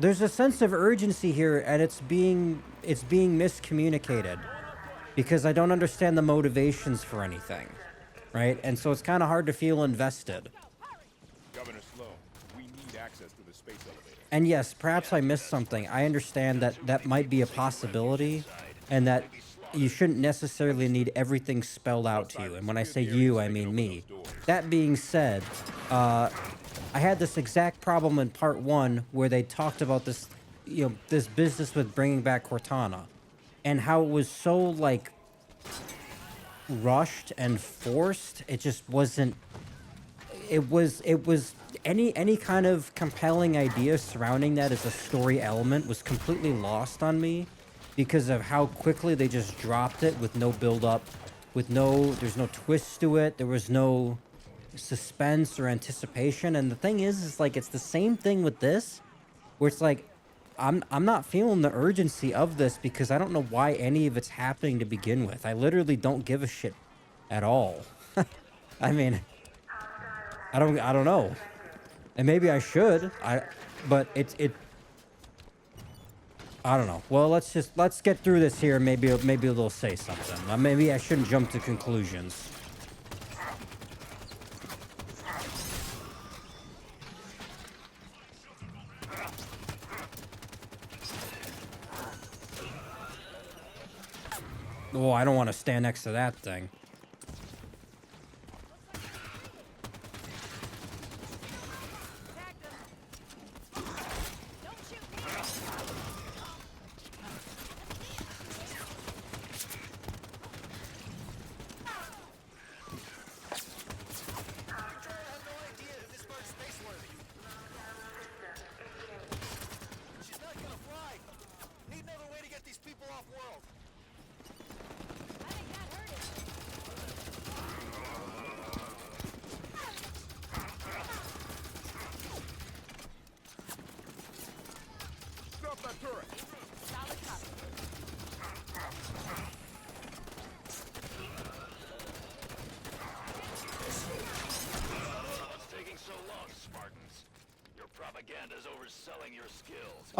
There's a sense of urgency here, and it's being miscommunicated because I don't understand the motivations for anything, right? And so it's kind of hard to feel invested. Governor Sloan, we need access to the space elevator. And yes, perhaps I missed something. I understand that might be a possibility, and that you shouldn't necessarily need everything spelled out to you. And when I say you, I mean me. That being said, I had this exact problem in part 1 where they talked about this, you know, this business with bringing back Cortana and how it was so, like, rushed and forced. It just wasn't, it was any kind of compelling idea surrounding that as a story element was completely lost on me because of how quickly they just dropped it with no build up, there's no twist to it. There was no suspense or anticipation, and the thing is like, it's the same thing with this, where it's like, I'm not feeling the urgency of this because I don't know why any of it's happening to begin with. I literally don't give a shit at all. I mean, I don't know, and maybe I should, but I don't know. Well, let's get through this here. Maybe they'll say something. Maybe I shouldn't jump to conclusions. Oh, I don't want to stand next to that thing.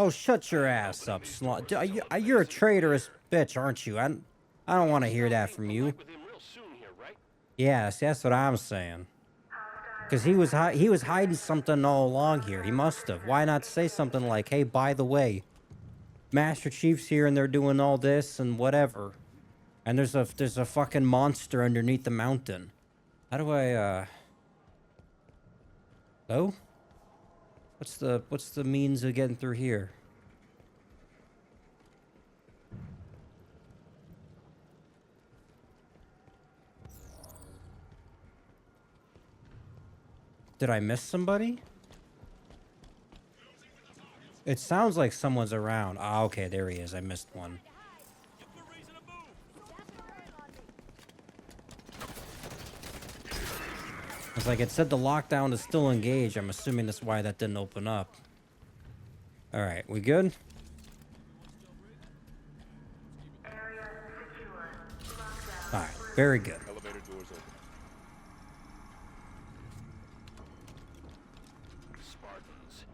Oh, shut your ass up, slut. You're a traitorous bitch, aren't you? I don't want to hear that from you. Yes, that's what I'm saying. Because he was hiding something all along here. He must have. Why not say something like, "Hey, by the way, Master Chief's here and they're doing all this and whatever." And there's a fucking monster underneath the mountain. How do I Oh? What's the means of getting through here? Did I miss somebody? It sounds like someone's around. Ah, okay, there he is. I missed one. It's like it said the lockdown is still engaged. I'm assuming that's why that didn't open up. All right, we good? All right, very good. Elevator doors open. Spartans,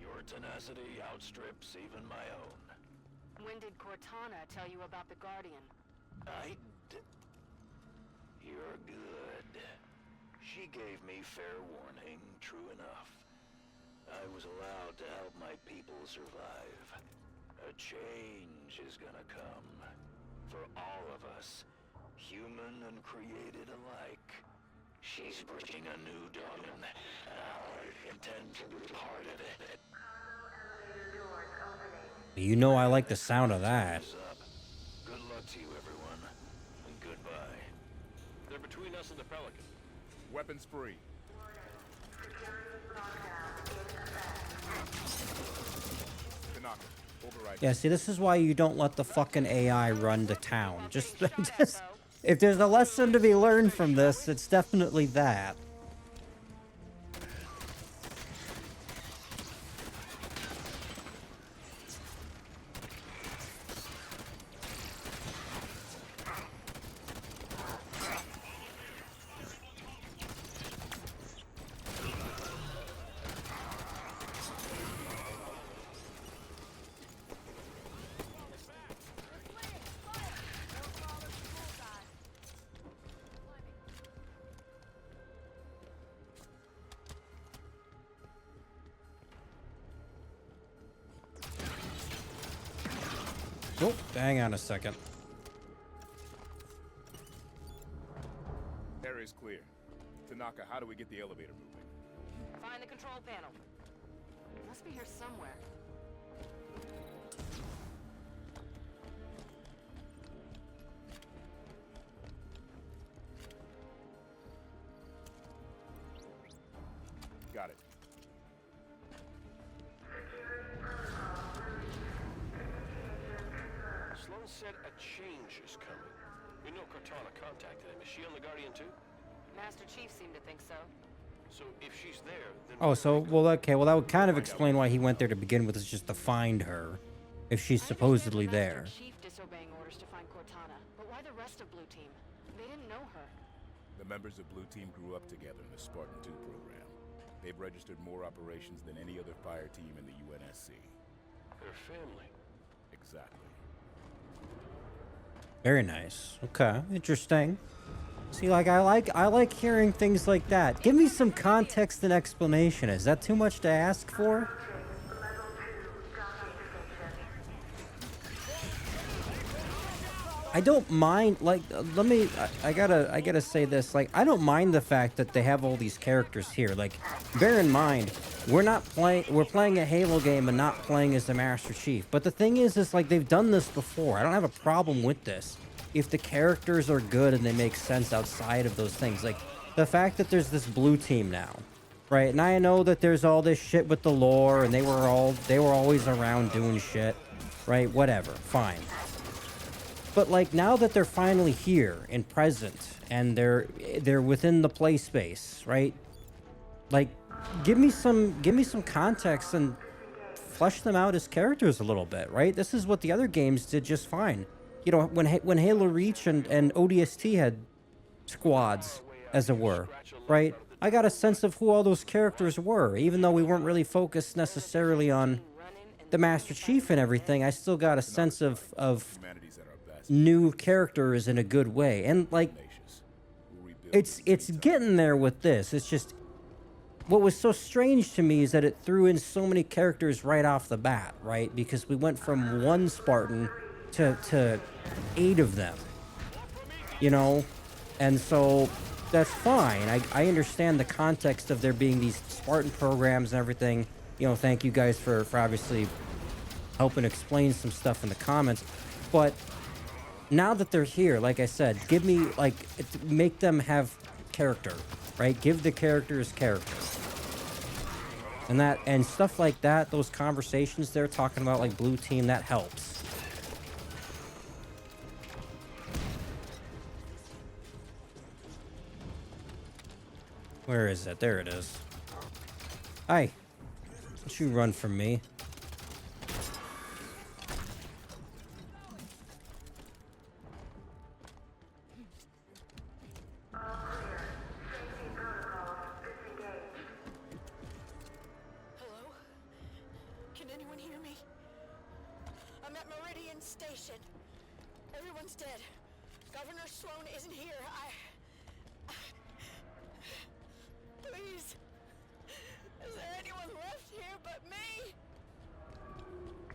your tenacity outstrips even my own. When did Cortana tell you about the Guardian? You're good. She gave me fair warning, true enough. I was allowed to help my people survive. A change is gonna come. For all of us, human and created alike. She's bringing a new dawn, and I intend to be part of it. You know I like the sound of that. Good luck to you, everyone. And goodbye. They're between us and the Pelican. Weapons free. Tanaka, override. Yeah, see, this is why you don't let the fucking AI run the town. Just if there's a lesson to be learned from this, it's definitely that. Oh, hang on a second. Area's clear. Tanaka, how do we get the elevator moving? Find the control panel. It must be here somewhere. Got it. Sloan said a change is coming. We know Cortana contacted him. Is she on the Guardian too? Master Chief seemed to think so. So if she's there, then... Oh, so, well, okay, well, that would kind of explain why he went there to begin with, is just to find her, if she's supposedly there. Master Chief disobeying orders to find Cortana, but why the rest of Blue Team? They didn't know her. The members of Blue Team grew up together in the Spartan 2 program. They've registered more operations than any other fire team in the UNSC. Her family. Exactly. Very nice. Okay, interesting. See, like I like hearing things like that. Give me some context and explanation. Is that too much to ask for? I don't mind, like, let me, I gotta say this, like, I don't mind the fact that they have all these characters here. Like, bear in mind, we're playing a Halo game and not playing as the Master Chief. But the thing is like, they've done this before. I don't have a problem with this. If the characters are good and they make sense outside of those things. Like, the fact that there's this Blue Team now, right? And I know that there's all this shit with the lore, and they were always around doing shit, right? Whatever, fine. But like, now that they're finally here and present, and they're within the play space, right? Like, give me some context and flesh them out as characters a little bit, right? This is what the other games did just fine. You know, when Halo Reach and ODST had squads, as it were, right? I got a sense of who all those characters were, even though we weren't really focused necessarily on the Master Chief and everything. I still got a sense of new characters in a good way. And like, it's getting there with this. It's just, what was so strange to me is that it threw in so many characters right off the bat, right? Because we went from one Spartan to 8 of them, you know? And so that's fine. I understand the context of there being these Spartan programs and everything. You know, thank you guys for obviously helping explain some stuff in the comments. But now that they're here, like I said, give me, like, make them have character, right? Give the characters character. And stuff like that, those conversations they're talking about, like Blue Team, that helps. Where is it? There it is. Hi. Don't you run from me. Hello? Can anyone hear me? I'm at Meridian Station. Everyone's dead. Governor Sloan isn't here. Please. Is there anyone left here but me?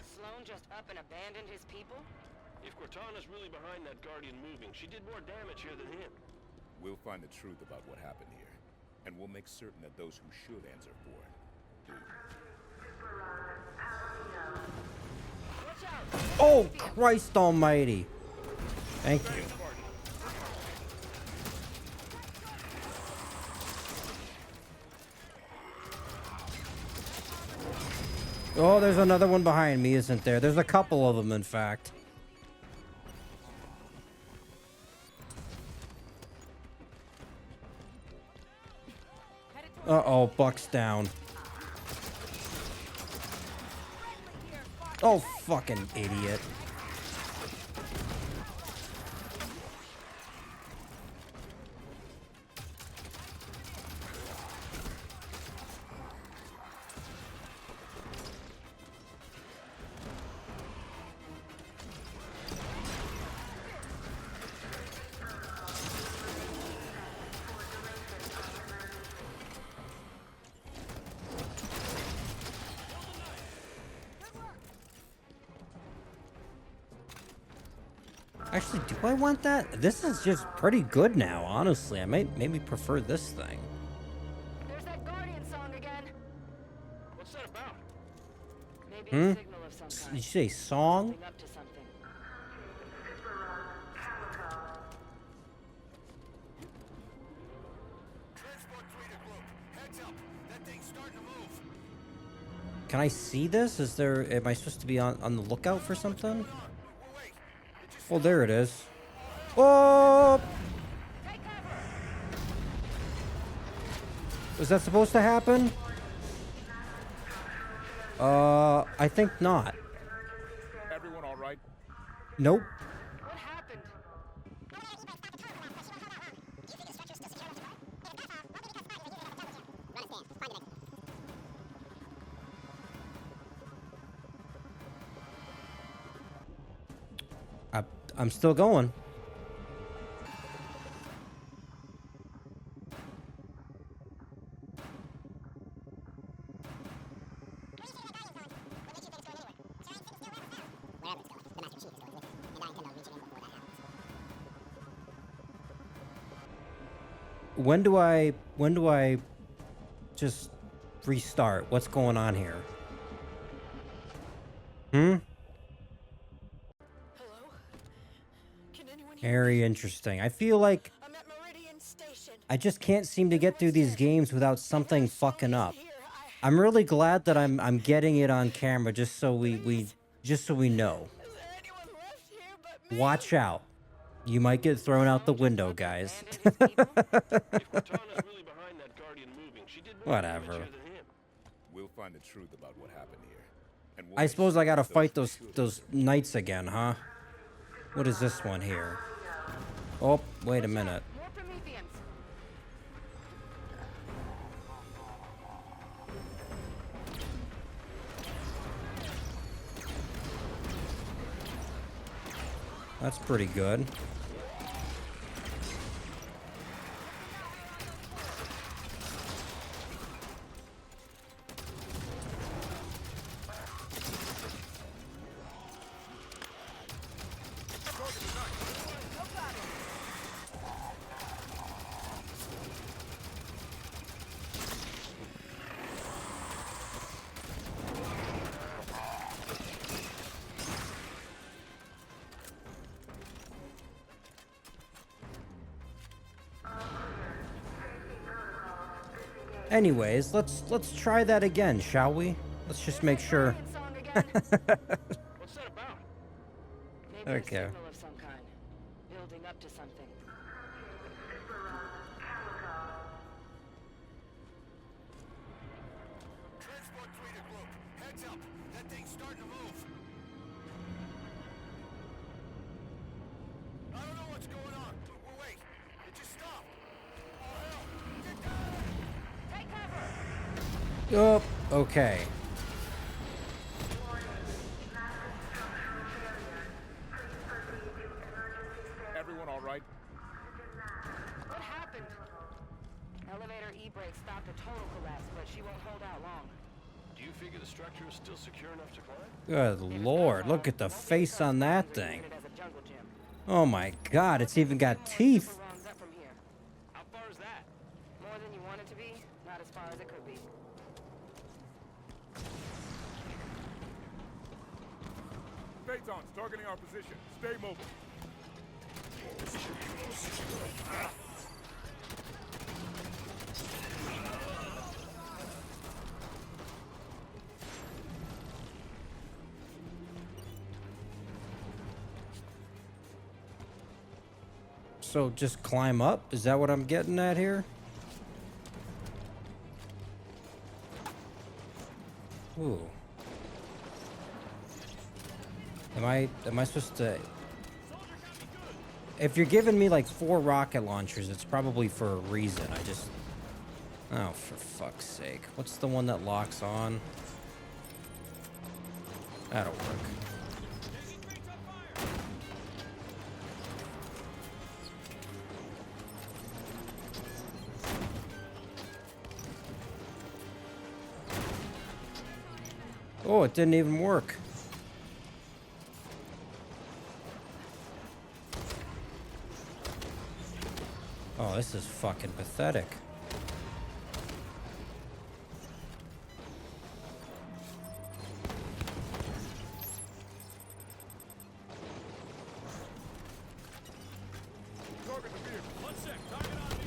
Sloan just up and abandoned his people? If Cortana's really behind that Guardian moving, she did more damage here than him. We'll find the truth about what happened here, and we'll make certain that those who should answer for it do. Watch out! Oh, Christ almighty. Thank you. Oh, there's another one behind me, isn't there? There's a couple of them, in fact. Uh-oh, Buck's down. Oh, fucking idiot. Actually, do I want that? This is just pretty good now, honestly. I might maybe prefer this thing. There's that Guardian song again. What's that about? Maybe a signal of some Did kind. you say song? Something up to something. Transport 3 to group. Heads up. That thing's starting to move. Can I see this? Is there... Am I supposed to be on the lookout for something? Oh, there it is. Oh! Take cover! Was that supposed to happen? I think not. Everyone all right? Nope. What happened? I'm still going. When do I just restart? What's going on here? Hello? Can anyone hear me? Very interesting. I feel like I'm at Meridian Station. I just can't seem to get through these games without something fucking up. I'm really glad that I'm getting it on camera just so we know. Is there anyone left here but me? Watch out. You might get thrown out the window, guys. If Cortana's really behind that Guardian moving, she did more damage Whatever. here than him. We'll find the truth about what happened here, and we'll I make suppose I certain gotta that fight who those should those knights again, huh? What is this one here? Oh, wait a minute. More Prometheans. That's pretty good. Anyways, let's try that again, shall we? Let's just make sure. What's that about? Maybe a Okay. signal of some kind. Building up to something. Transport 3 to group. Heads up. That thing's starting to move. I don't know what's going on. Wait. It just stopped. Oh, hell. Get down! Take cover! Oh, okay. Everyone all right? What happened? Elevator E-brake stopped a total collapse, but she won't hold out long. Do you figure the structure is still secure enough to climb? Good lord, look at the face on that thing. Oh my god, it's even got teeth. Runs up from here. How far is that? More than you want it to be, not as far as it could be. Phaetons targeting our position. Stay mobile. So just climb up? Is that what I'm getting at here? Ooh. Am I supposed to... If you're giving me like 4 rocket launchers, it's probably for a reason. I just... Oh, for fuck's sake. What's the one that locks on? That'll work. Oh, it didn't even work. Oh, this is fucking pathetic. Target the vehicle. One sec, target on me.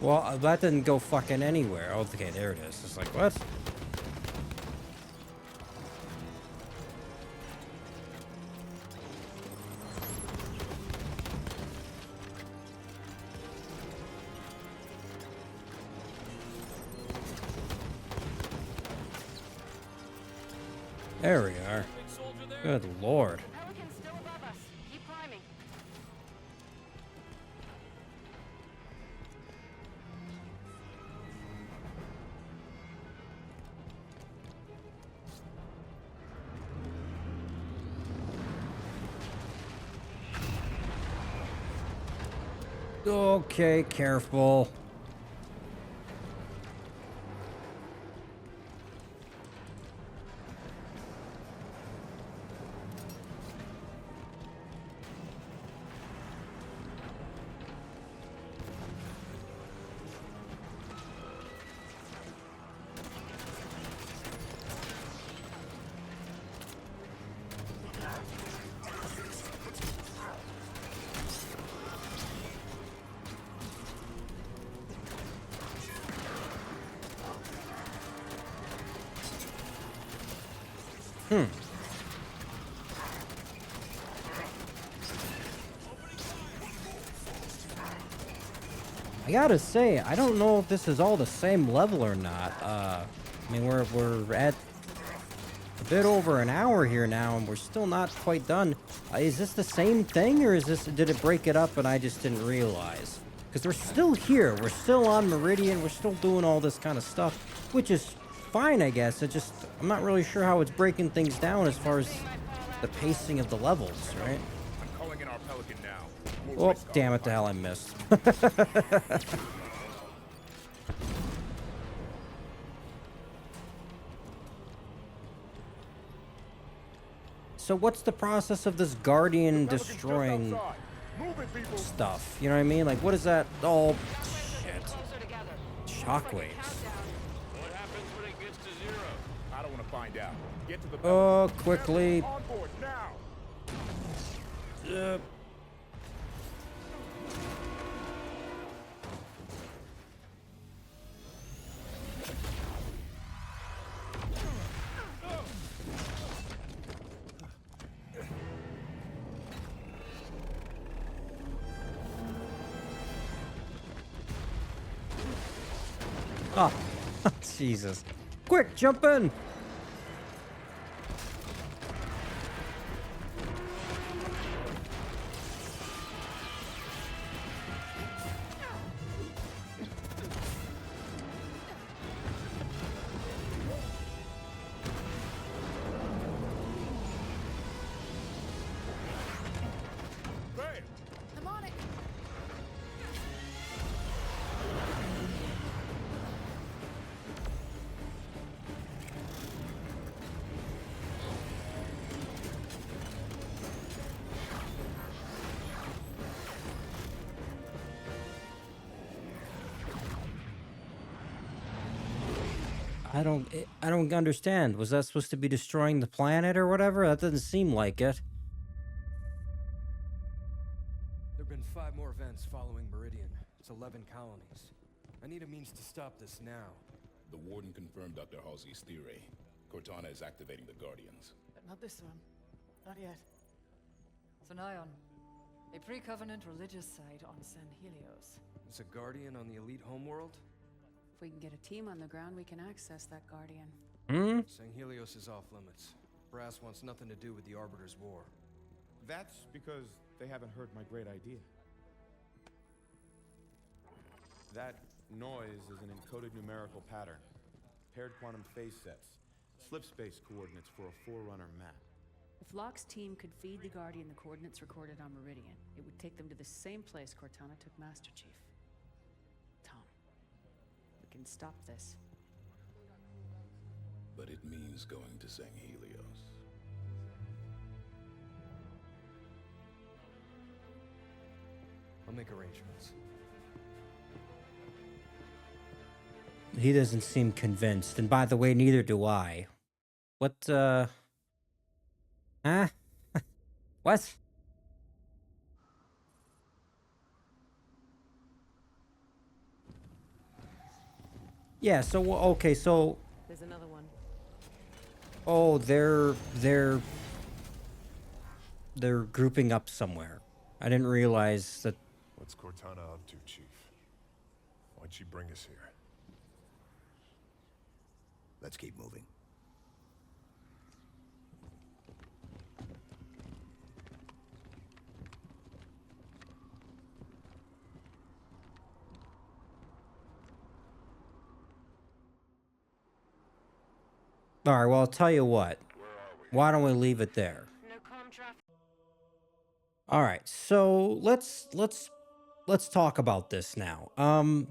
Well, that didn't go fucking anywhere. Oh, okay, there it is. It's like, what? There we are. Big soldier there. Good lord. Pelican's still above us. Keep climbing. Okay, careful. I gotta say, I don't know if this is all the same level or not. I mean, we're at a bit over an hour here now, and we're still not quite done. Is this the same thing, or did it break it up and I just didn't realize? Because we're still here, we're still on Meridian, we're still doing all this kind of stuff, which is fine, I guess. I'm not really sure how it's breaking things down as far as the pacing of the levels, right? I'm calling in our Pelican now. Oh, damn it, the hell I missed. So what's the process of this Guardian Pelican's just destroying outside. Move it, people. stuff? You know what I mean? Like, what is that? Oh, shit. Closer together. Shockwaves. Countdown. What happens when it gets to 0? I don't want to find out. Get to the the Oh, quickly. On board now. Oh, Jesus. Quick, jump in. I'm on it. I don't understand. Was that supposed to be destroying the planet or whatever? That doesn't seem like it. There have been 5 more events following Meridian. It's 11 colonies. I need a means to stop this now. The Warden confirmed Dr. Halsey's theory. Cortana is activating the Guardians. But not this one. Not yet. Sanion, a pre-Covenant religious site on San Helios. It's a Guardian on the elite homeworld? If we can get a team on the ground, we can access that Guardian. San Helios is off limits. Brass wants nothing to do with the Arbiter's War. That's because they haven't heard my great idea. That noise is an encoded numerical pattern. Paired quantum phase sets. Slip space coordinates for a Forerunner map. If Locke's team could feed the Guardian the coordinates recorded on Meridian, it would take them to the same place Cortana took Master Chief. Tom, we can stop this. But it means going to San Helios. I'll make arrangements. He doesn't seem convinced. And by the way, neither do I. What, Huh? What? Yeah, so, okay, so... There's another one. Oh, they're grouping up somewhere. I didn't realize that... What's Cortana up to, Chief? Why'd she bring us here? Let's keep moving. All right, well, I'll tell you what. Why don't we leave it there? No comm traffic. All right, so let's talk about this now. All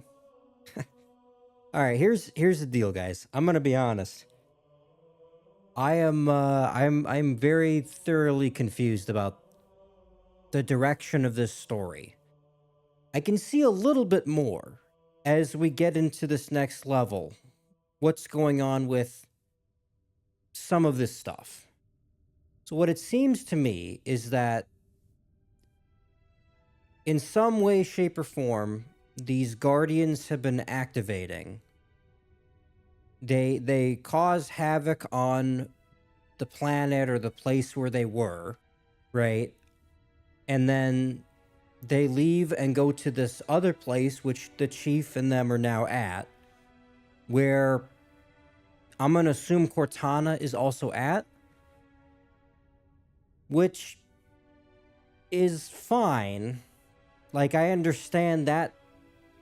right, here's the deal, guys. I'm gonna be honest. I'm very thoroughly confused about the direction of this story. I can see a little bit more as we get into this next level. What's going on with some of this stuff. So what it seems to me is that in some way, shape, or form, these Guardians have been activating. They cause havoc on the planet or the place where they were, right? And then they leave and go to this other place, which the Chief and them are now at, where I'm going to assume Cortana is also at, which is fine. Like, I understand that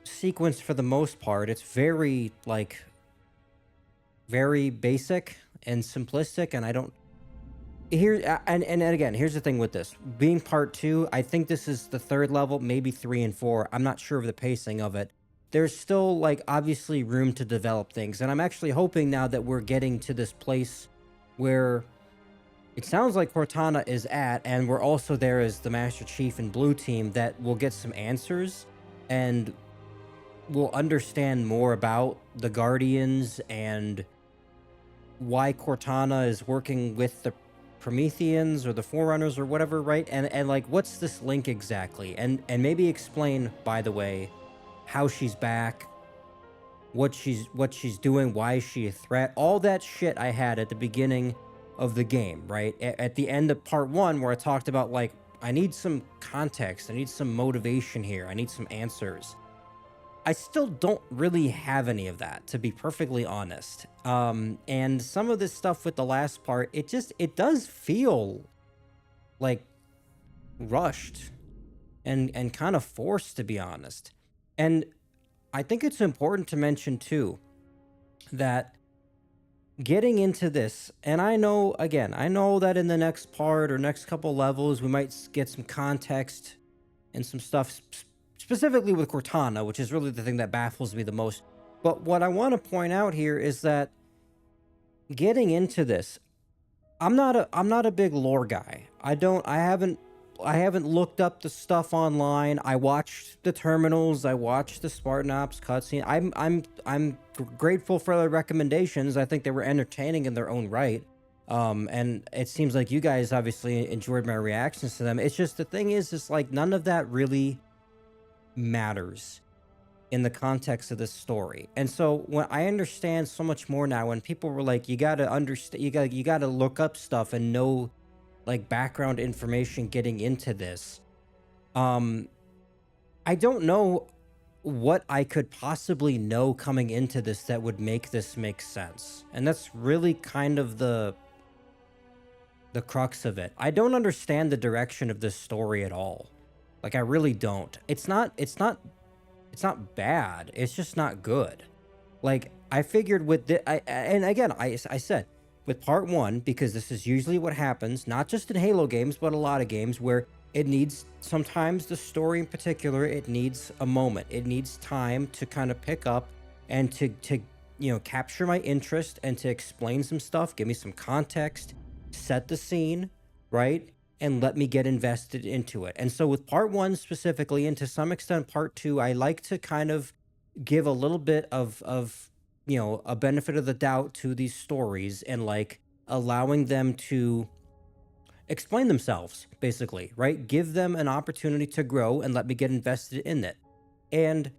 sequence for the most part. It's very, like, very basic and simplistic, and I don't... Here, and again, here's the thing with this. Being part 2, I think this is the 3rd level, maybe 3 and 4. I'm not sure of the pacing of it. There's still, like, obviously room to develop things. And I'm actually hoping now that we're getting to this place where it sounds like Cortana is at, and we're also there as the Master Chief and Blue Team, that we'll get some answers and we'll understand more about the Guardians and why Cortana is working with the Prometheans or the Forerunners or whatever, right? And like, what's this link exactly? And maybe explain, by the way, how she's back, what she's doing, why is she a threat? All that shit I had at the beginning of the game, right? At the end of part 1, where I talked about, like, I need some context, I need some motivation here, I need some answers. I still don't really have any of that, to be perfectly honest. And some of this stuff with the last part, it does feel like rushed and kind of forced, to be honest. And I think it's important to mention too that getting into this, and I know that in the next part or next couple levels we might get some context and some stuff specifically with Cortana, which is really the thing that baffles me the most. But what I want to point out here is that getting into this, I'm not a big lore guy. I haven't looked up the stuff online. I watched the terminals, I watched the Spartan Ops cutscene. I'm grateful for the recommendations. I think they were entertaining in their own right. And it seems like you guys obviously enjoyed my reactions to them. It's just, the thing is like, none of that really matters in the context of this story. And so when I understand so much more now, when people were like, you gotta understand, you gotta look up stuff and know like background information getting into this. I don't know what I could possibly know coming into this that would make this make sense. And that's really kind of the crux of it. I don't understand the direction of this story at all. Like, I really don't. It's not bad. It's just not good. Like, I figured with the, and again, I said with part 1, because this is usually what happens, not just in Halo games, but a lot of games where it needs, sometimes the story in particular, it needs a moment. It needs time to kind of pick up and to capture my interest and to explain some stuff, give me some context, set the scene, right? And let me get invested into it. And so with part 1 specifically, and to some extent part 2, I like to kind of give a little bit of a benefit of the doubt to these stories, and like allowing them to explain themselves, basically, right? Give them an opportunity to grow and let me get invested in it. And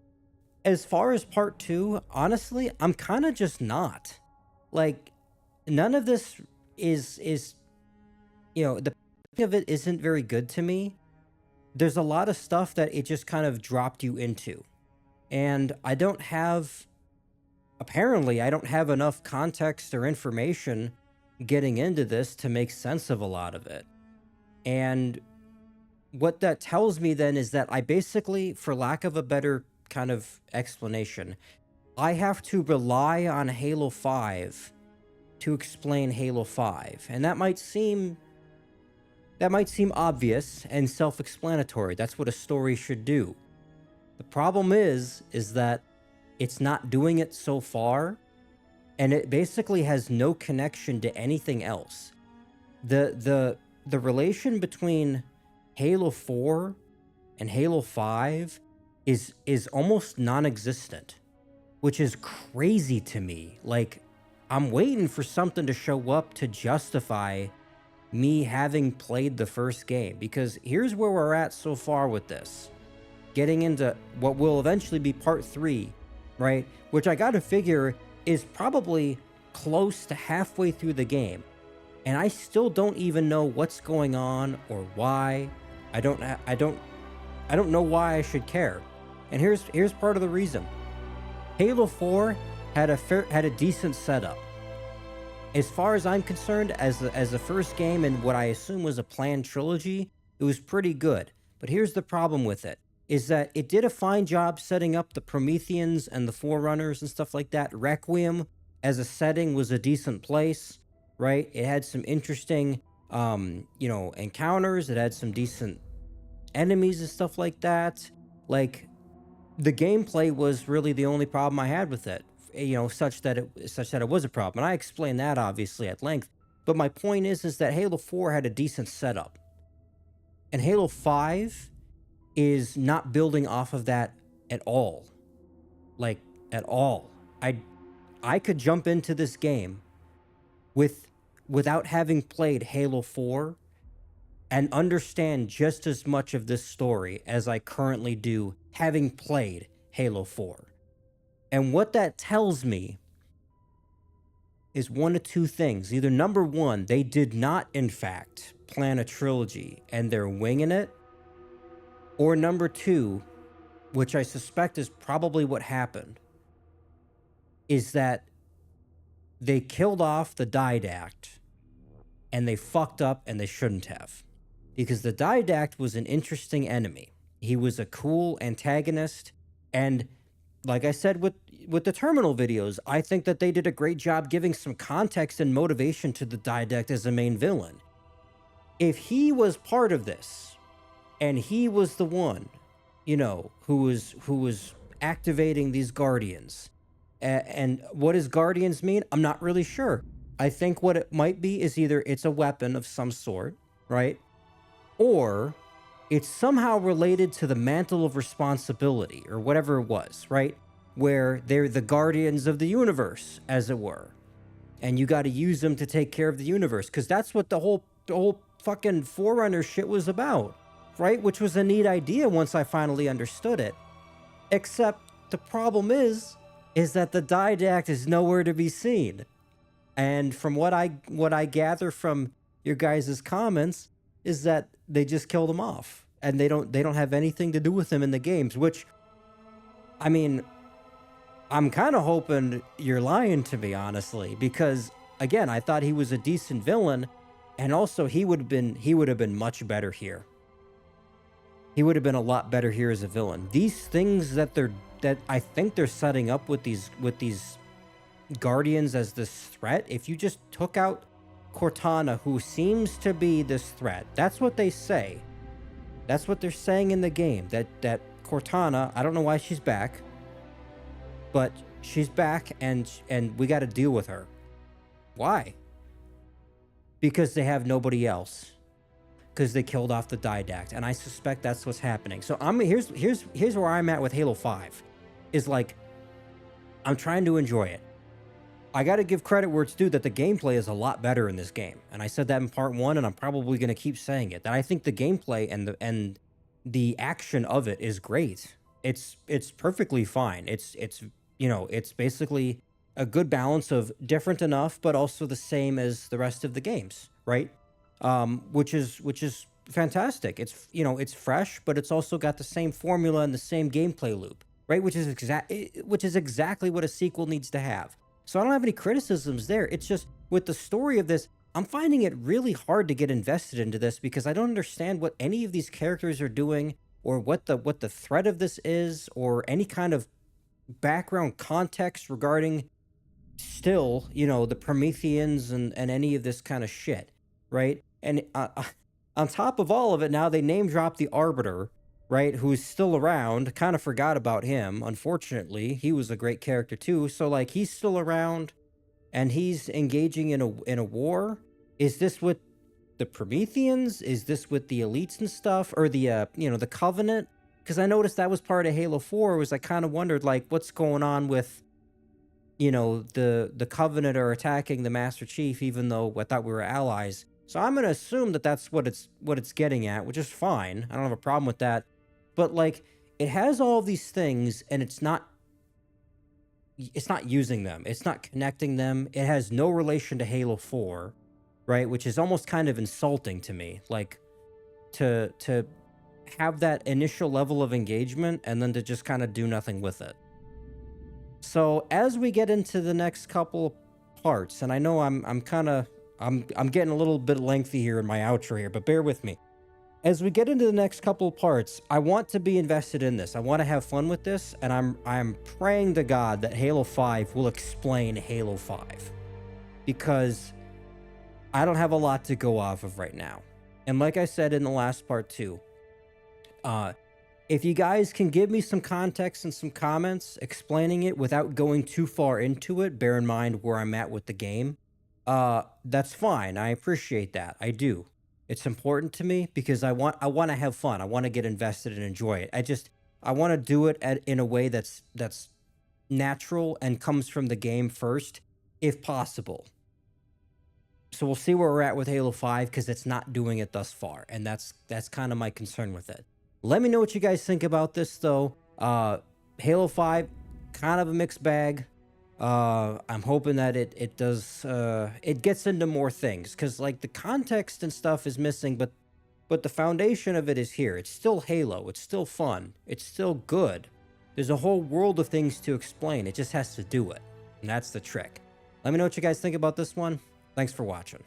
as far as part 2, honestly, I'm kind of just not. Like, none of this is the of it isn't very good to me. There's a lot of stuff that it just kind of dropped you into. And apparently I don't have enough context or information getting into this to make sense of a lot of it. And what that tells me then is that I basically, for lack of a better kind of explanation, I have to rely on Halo 5 to explain Halo 5. And that might seem obvious and self-explanatory. That's what a story should do. The problem is that it's not doing it so far, and it basically has no connection to anything else. The relation between Halo 4 and Halo 5 is almost non-existent, which is crazy to me. Like, I'm waiting for something to show up to justify me having played the first game, because here's where we're at so far with this. Getting into what will eventually be part 3, right? Which I gotta figure is probably close to halfway through the game. And I still don't even know what's going on or why. I don't know why I should care. And here's part of the reason. Halo 4 had a decent setup. As far as I'm concerned, as the first game and what I assume was a planned trilogy, it was pretty good. But here's the problem with it, is that it did a fine job setting up the Prometheans and the Forerunners and stuff like that. Requiem, as a setting, was a decent place, right? It had some interesting, encounters. It had some decent enemies and stuff like that. Like, the gameplay was really the only problem I had with it. Such that it was a problem. And I explained that obviously at length. But my point is that Halo 4 had a decent setup. And Halo 5 is not building off of that at all. Like, at all. I could jump into this game without having played Halo 4 and understand just as much of this story as I currently do having played Halo 4. And what that tells me is one of two things. Either number one, they did not, in fact, plan a trilogy and they're winging it. Or number two, which I suspect is probably what happened, is that they killed off the Didact and they fucked up and they shouldn't have. Because the Didact was an interesting enemy. He was a cool antagonist, and like I said with the Terminal videos, I think that they did a great job giving some context and motivation to the Didact as a main villain. If he was part of this, and he was the one, you know, who was activating these Guardians, and what does Guardians mean? I'm not really sure. I think what it might be is either it's a weapon of some sort, right? Or it's somehow related to the mantle of responsibility or whatever it was, right? Where they're the guardians of the universe, as it were. And you got to use them to take care of the universe, because that's what the whole fucking Forerunner shit was about, right? Which was a neat idea once I finally understood it. Except the problem is that the Didact is nowhere to be seen. And from what I gather from your guys' comments is that they just killed him off, and they don't have anything to do with him in the games, which, I mean, I'm kind of hoping you're lying to me, honestly, because again, I thought he was a decent villain, and also he would have been much better here. He would have been a lot better here as a villain. These things that I think they're setting up with these Guardians as this threat, if you just took out Cortana, who seems to be this threat, that's what they say. That's what they're saying in the game, that Cortana, I don't know why she's back, but she's back, and we got to deal with her. Why? Because they have nobody else. Because they killed off the Didact, and I suspect that's what's happening. So here's where I'm at with Halo 5. Is like, I'm trying to enjoy it. I got to give credit where it's due that the gameplay is a lot better in this game. And I said that in part 1, and I'm probably going to keep saying it. That I think the gameplay and the action of it is great. It's perfectly fine. It's you know, it's basically a good balance of different enough, but also the same as the rest of the games, right? Which is fantastic. It's, you know, it's fresh, but it's also got the same formula and the same gameplay loop, right? Which is exactly what a sequel needs to have. So I don't have any criticisms there. It's just with the story of this, I'm finding it really hard to get invested into this because I don't understand what any of these characters are doing, or what the threat of this is, or any kind of background context regarding still, you know, the Prometheans and any of this kind of shit, right? And on top of all of it, now they name drop the Arbiter, right, who's still around. Kind of forgot about him, unfortunately. He was a great character too. So like, he's still around and he's engaging in a war. Is this with the Prometheans? Is this with the elites and stuff, or the you know, the Covenant? Because I noticed that was part of Halo 4. Was I kind of wondered like, what's going on with, you know, the Covenant are attacking the Master Chief, even though I thought we were allies. So I'm gonna assume that that's what it's getting at, which is fine. I don't have a problem with that. But like, it has all of these things, and it's not using them. It's not connecting them. It has no relation to Halo 4, right? Which is almost kind of insulting to me. Like, to have that initial level of engagement and then to just kind of do nothing with it. So as we get into the next couple parts, and I know I'm getting a little bit lengthy here in my outro here, but bear with me. As we get into the next couple of parts, I want to be invested in this. I want to have fun with this, and I'm praying to God that Halo 5 will explain Halo 5. Because I don't have a lot to go off of right now. And like I said in the last part too, if you guys can give me some context and some comments explaining it without going too far into it, bear in mind where I'm at with the game, that's fine. I appreciate that. I do. It's important to me because I want to have fun. I want to get invested and enjoy it. I want to do it in a way that's natural and comes from the game first, if possible. So we'll see where we're at with Halo 5 because it's not doing it thus far, and that's kind of my concern with it. Let me know what you guys think about this though. Halo 5, kind of a mixed bag. I'm hoping that it does it gets into more things, because like the context and stuff is missing, but the foundation of it is here. It's still Halo. It's still fun. It's still good. There's a whole world of things to explain. It just has to do it, and that's the trick. Let me know what you guys think about this one. Thanks for watching.